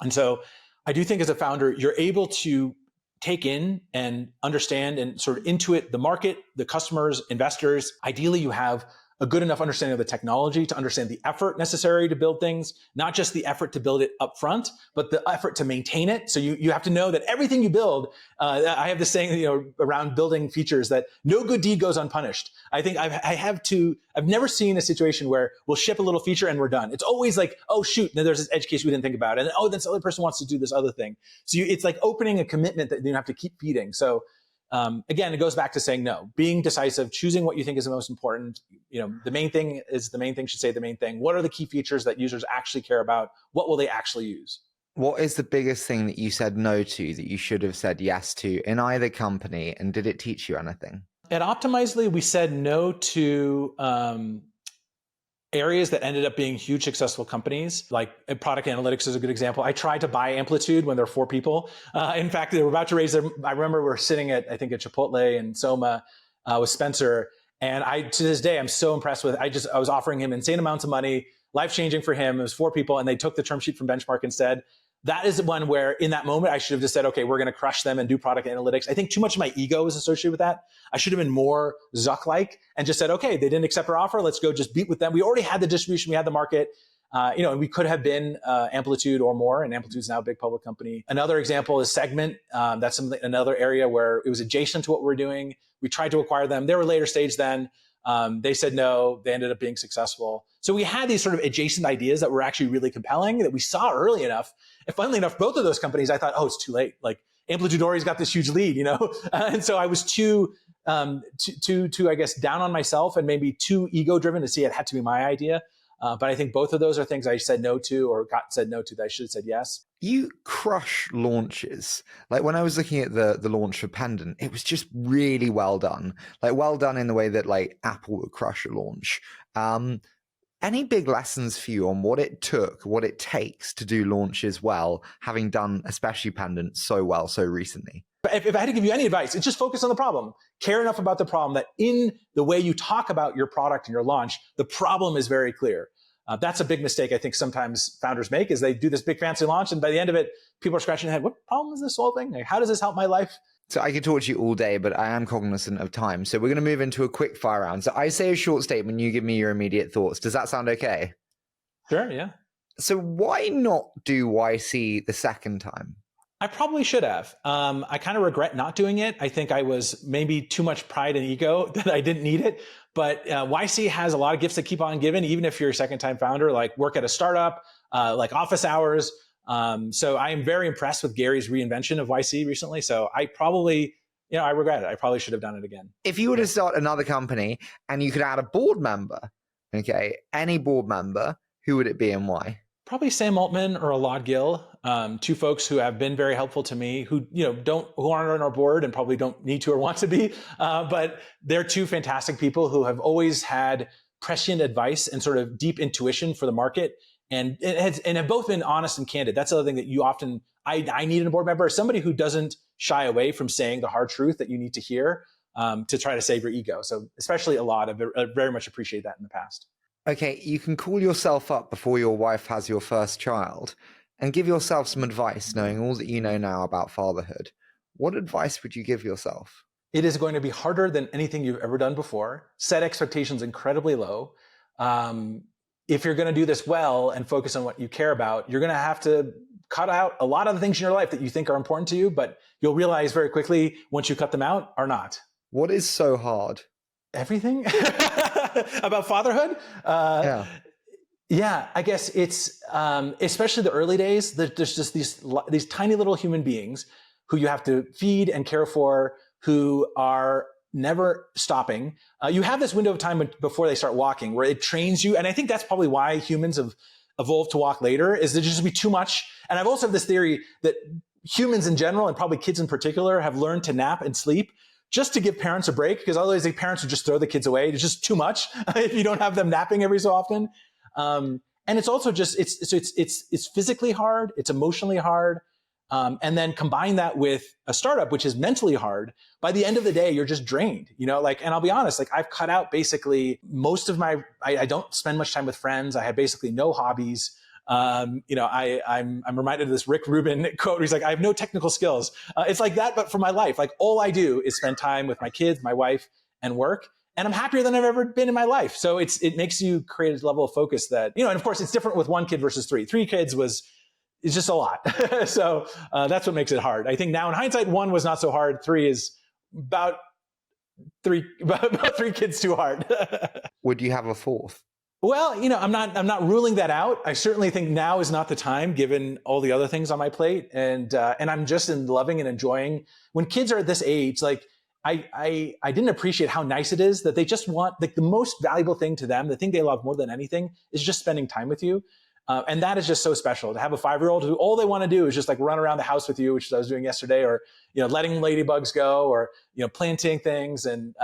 And so I do think as a founder, you're able to take in and understand and sort of intuit the market, the customers, investors. Ideally, you have a good enough understanding of the technology to understand the effort necessary to build things, not just the effort to build it up front, but the effort to maintain it. So you have to know that everything you build, I have this saying, around building features, that no good deed goes unpunished. I think I've never seen a situation where we'll ship a little feature and we're done. It's always like, oh shoot, there's this edge case we didn't think about. And oh, this other person wants to do this other thing. So it's like opening a commitment that you have to keep feeding. So again, it goes back to saying no, being decisive, choosing what you think is the most important. The main thing is the main thing should say the main thing. What are the key features that users actually care about? What will they actually use? What is the biggest thing that you said no to that you should have said yes to in either company? And did it teach you anything? At Optimizely, we said no to areas that ended up being huge successful companies. Like product analytics is a good example. I tried to buy Amplitude when there were 4 people. In fact, they were about to raise I remember we were sitting at Chipotle in Soma with Spencer. And to this day, I'm so impressed with it. I was offering him insane amounts of money, life-changing for him. It was 4 people, and they took the term sheet from Benchmark instead. That is one where in that moment, I should have just said, okay, we're going to crush them and do product analytics. I think too much of my ego was associated with that. I should have been more Zuck-like and just said, okay, they didn't accept our offer. Let's go just beat with them. We already had the distribution. We had the market. And we could have been Amplitude or more, and Amplitude is now a big public company. Another example is Segment. That's another area where it was adjacent to what we're doing. We tried to acquire them. They were later stage then. They said no. They ended up being successful. So we had these sort of adjacent ideas that were actually really compelling that we saw early enough. And funnily enough, both of those companies, I thought, oh, it's too late. Like Amplitude already's got this huge lead, and so I was too, I guess, down on myself and maybe too ego driven to see it had to be my idea. But I think both of those are things I said no to or got said no to that I should have said yes. You crush launches. Like when I was looking at the launch for Pendant, it was just really well done. Like well done in the way that like Apple would crush a launch. Any big lessons for you on what it took, what it takes to do launches well, having done especially Pendant so well so recently? If I had to give you any advice, it's just focus on the problem. Care enough about the problem that in the way you talk about your product and your launch, the problem is very clear. That's a big mistake I think sometimes founders make, is they do this big fancy launch, and by the end of it, people are scratching their head. What problem is this solving? Like, how does this help my life? So I could talk to you all day, but I am cognizant of time. So we're going to move into a quick fire round. So I say a short statement, you give me your immediate thoughts. Does that sound okay? Sure, yeah. So why not do YC the second time? I probably should have. I kind of regret not doing it. I think I was maybe too much pride and ego that I didn't need it. But YC has a lot of gifts that keep on giving, even if you're a second-time founder, like work at a startup, like office hours. So I am very impressed with Gary's reinvention of YC recently. So I probably, I regret it. I probably should have done it again. If you were to start another company and you could add a board member, okay, any board member, who would it be and why? Probably Sam Altman or Alad Gill, 2 folks who have been very helpful to me, who aren't on our board and probably don't need to or want to be, but they're 2 fantastic people who have always had prescient advice and sort of deep intuition for the market, and have both been honest and candid. That's the other thing that you often I need in a board member, somebody who doesn't shy away from saying the hard truth that you need to hear. to try to save your ego. So especially a lot of I very much appreciate that in the past. Okay, you can call yourself up before your wife has your first child and give yourself some advice, knowing all that you know now about fatherhood. What advice would you give yourself? It is going to be harder than anything you've ever done before. Set expectations incredibly low. If you're going to do this well and focus on what you care about, you're going to have to cut out a lot of the things in your life that you think are important to you, but you'll realize very quickly once you cut them out are not. What is so hard? Everything about fatherhood? Yeah, I guess it's, especially the early days, there's just these tiny little human beings who you have to feed and care for, who are never stopping. You have this window of time before they start walking where it trains you. And I think that's probably why humans have evolved to walk later, is there just be too much. And I've also have this theory that humans in general, and probably kids in particular, have learned to nap and sleep just to give parents a break, because otherwise the parents would just throw the kids away. It's just too much if you don't have them napping every so often. And it's also just, it's physically hard. It's emotionally hard. And then combine that with a startup, which is mentally hard. By the end of the day, you're just drained, and I'll be honest, I've cut out basically most of I don't spend much time with friends. I have basically no hobbies. I'm reminded of this Rick Rubin quote where he's like, I have no technical skills. It's like that, but for my life, all I do is spend time with my kids, my wife, and work. And I'm happier than I've ever been in my life. So it makes you create a level of focus that, and of course it's different with one kid versus three. 3 kids it's just a lot. So that's what makes it hard. I think now in hindsight, 1 was not so hard. 3 is about 3 kids too hard. Would you have a 4th? Well, I'm not ruling that out. I certainly think now is not the time, given all the other things on my plate. And I'm just loving and enjoying when kids are at this age, I didn't appreciate how nice it is that they just want, the most valuable thing to them, the thing they love more than anything, is just spending time with you. And that is just so special to have a 5-year-old who all they want to do is just run around the house with you, which I was doing yesterday, or, letting ladybugs go, or, planting things. And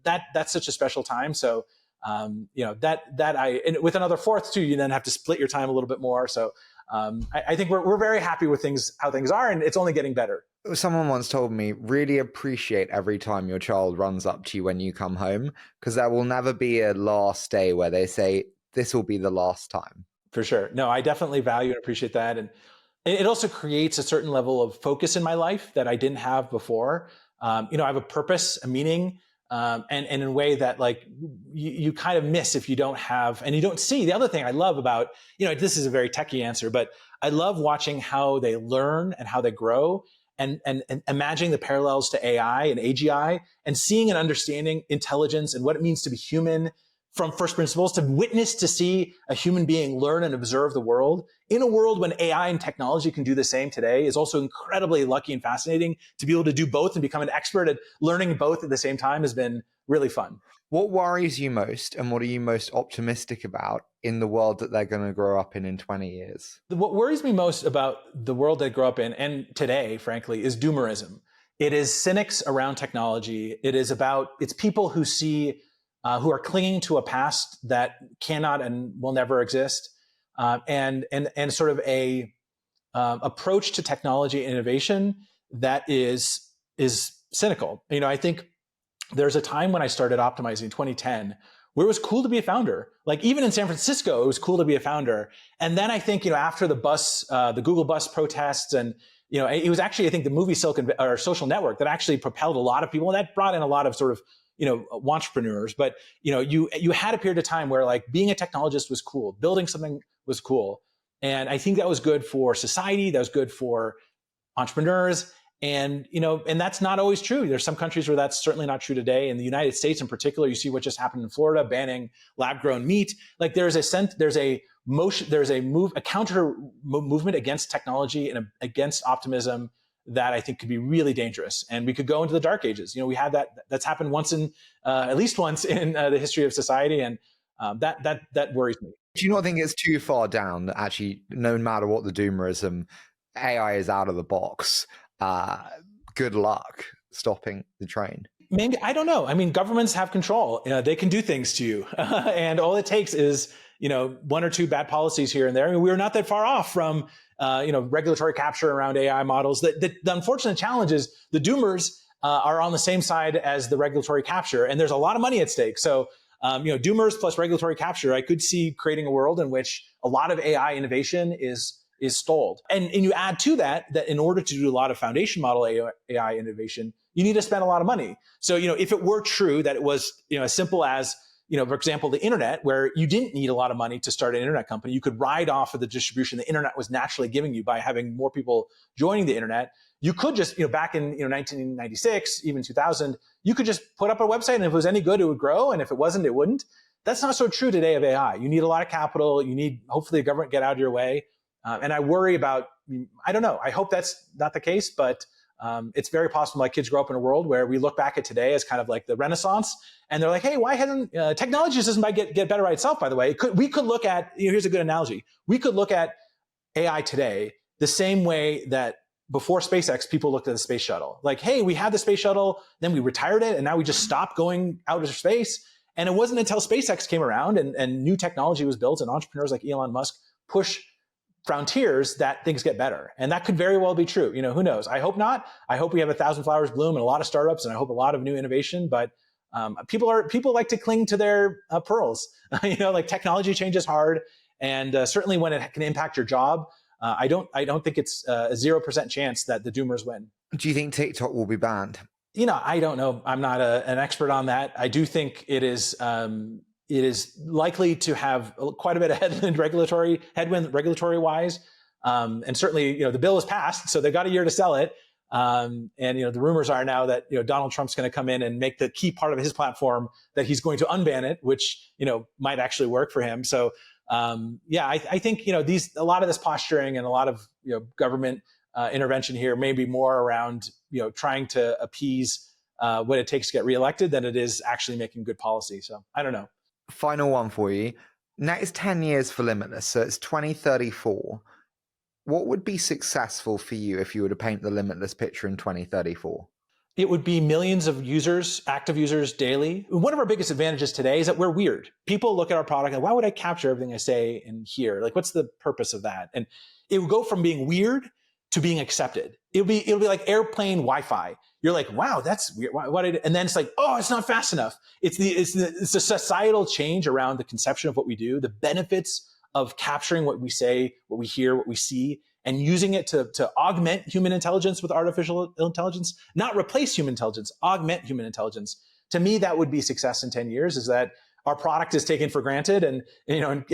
that's such a special time. So, and with another 4th too, you then have to split your time a little bit more. So I think we're very happy with how things are, and it's only getting better. Someone once told me, really appreciate every time your child runs up to you when you come home, because there will never be a last day where they say, this will be the last time. For sure. No, I definitely value and appreciate that. And it also creates a certain level of focus in my life that I didn't have before. I have a purpose, a meaning, and in a way that you kind of miss if you don't have, and you don't see. The other thing I love about, this is a very techie answer, but I love watching how they learn and how they grow, and imagining the parallels to AI and AGI, and seeing and understanding intelligence and what it means to be human from first principles, to see a human being learn and observe the world in a world when AI and technology can do the same today, is also incredibly lucky and fascinating. To be able to do both and become an expert at learning both at the same time has been really fun. What worries you most, and what are you most optimistic about in the world that they're going to grow up in 20 years? What worries me most about the world they grow up in, and today, frankly, is doomerism. It is cynics around technology. It's people who who are clinging to a past that cannot and will never exist, and sort of a approach to technology innovation that is cynical. I think there's a time when I started optimizing, 2010, where it was cool to be a founder. Even in San Francisco, it was cool to be a founder. And then I think after the Google bus protests, and it was actually, I think, the movie Social Network that actually propelled a lot of people, and that brought in a lot of sort of entrepreneurs. But you had a period of time where being a technologist was cool, building something was cool, and I think that was good for society, that was good for entrepreneurs, and that's not always true. There's some countries where that's certainly not true today. In the United States, in particular, you see what just happened in Florida, banning lab-grown meat. There's a counter movement against technology and against optimism that I think could be really dangerous. And we could go into the dark ages. We had that's happened at least once in the history of society. And that worries me. Do you not think it's too far down that actually, no matter what the doomerism, AI is out of the box? Good luck stopping the train. Maybe, I don't know. I mean, governments have control. They can do things to you. And all it takes is, 1 or 2 bad policies here and there. I mean, we're not that far off from, regulatory capture around AI models. The unfortunate challenge is the doomers are on the same side as the regulatory capture, and there's a lot of money at stake. So, doomers plus regulatory capture, I could see creating a world in which a lot of AI innovation is stalled. And you add to that in order to do a lot of foundation model AI innovation, you need to spend a lot of money. So, if it were true that it was, as simple as, for example, the internet, where you didn't need a lot of money to start an internet company, you could ride off of the distribution the internet was naturally giving you by having more people joining the internet. You could just, back in 1996, even 2000, you could just put up a website, and if it was any good, it would grow, and if it wasn't, it wouldn't. That's not so true today of AI. You need a lot of capital. You need, hopefully, the government get out of your way. And I worry about, I don't know, I hope that's not the case, but it's very possible my kids grow up in a world where we look back at today as kind of like the Renaissance, and they're like, hey, why hasn't technology just doesn't get better by itself, by the way. We could look at, here's a good analogy. We could look at AI today the same way that before SpaceX, people looked at the space shuttle. Like, hey, we had the space shuttle, then we retired it, and now we just stopped going out of space. And it wasn't until SpaceX came around and new technology was built and entrepreneurs like Elon Musk push frontiers that things get better. And that could very well be true. Who knows? I hope not. I hope we have 1,000 flowers bloom and a lot of startups, and I hope a lot of new innovation. But people like to cling to their pearls. Like technology changes hard, and certainly when it can impact your job, I don't think it's a 0% chance that the doomers win. Do you think TikTok will be banned? I don't know. I'm not an expert on that. I do think it is likely to have quite a bit of headwind regulatory wise. And certainly, the bill is passed, so they've got a year to sell it. And the rumors are now that Donald Trump's going to come in and make the key part of his platform that he's going to unban it, which might actually work for him. So I think a lot of this posturing and a lot of government intervention here may be more around trying to appease what it takes to get reelected than it is actually making good policy. So I don't know. Final one for you. Next 10 years for Limitless, so it's 2034. What would be successful for you if you were to paint the Limitless picture in 2034? It would be millions of users, active users daily. One of our biggest advantages today is that we're weird. People look at our product and why would I capture everything I say in here? Like, what's the purpose of that? And it would go from being weird to being accepted. It'll be like airplane Wi-Fi. You're like, wow, that's weird. And then it's like, oh, it's not fast enough. It's the societal change around the conception of what we do, the benefits of capturing what we say, what we hear, what we see, and using it to augment human intelligence with artificial intelligence, not replace human intelligence, augment human intelligence. To me, that would be success in 10 years, is that our product is taken for granted. And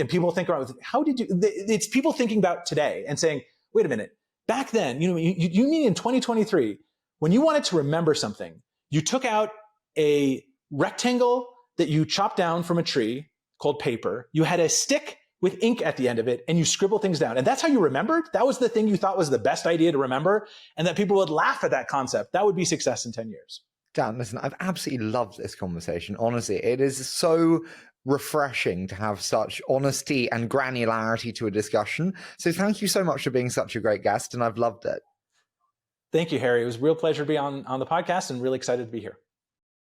people think around, it's people thinking about today and saying, wait a minute, back then, you mean in 2023, when you wanted to remember something, you took out a rectangle that you chopped down from a tree called paper. You had a stick with ink at the end of it, and you scribble things down. And that's how you remembered? That was the thing you thought was the best idea to remember, and that people would laugh at that concept. That would be success in 10 years. Dan, listen, I've absolutely loved this conversation. Honestly, it is so refreshing to have such honesty and granularity to a discussion. So thank you so much for being such a great guest, and I've loved it. Thank you, Harry. It was a real pleasure to be on the podcast, and really excited to be here.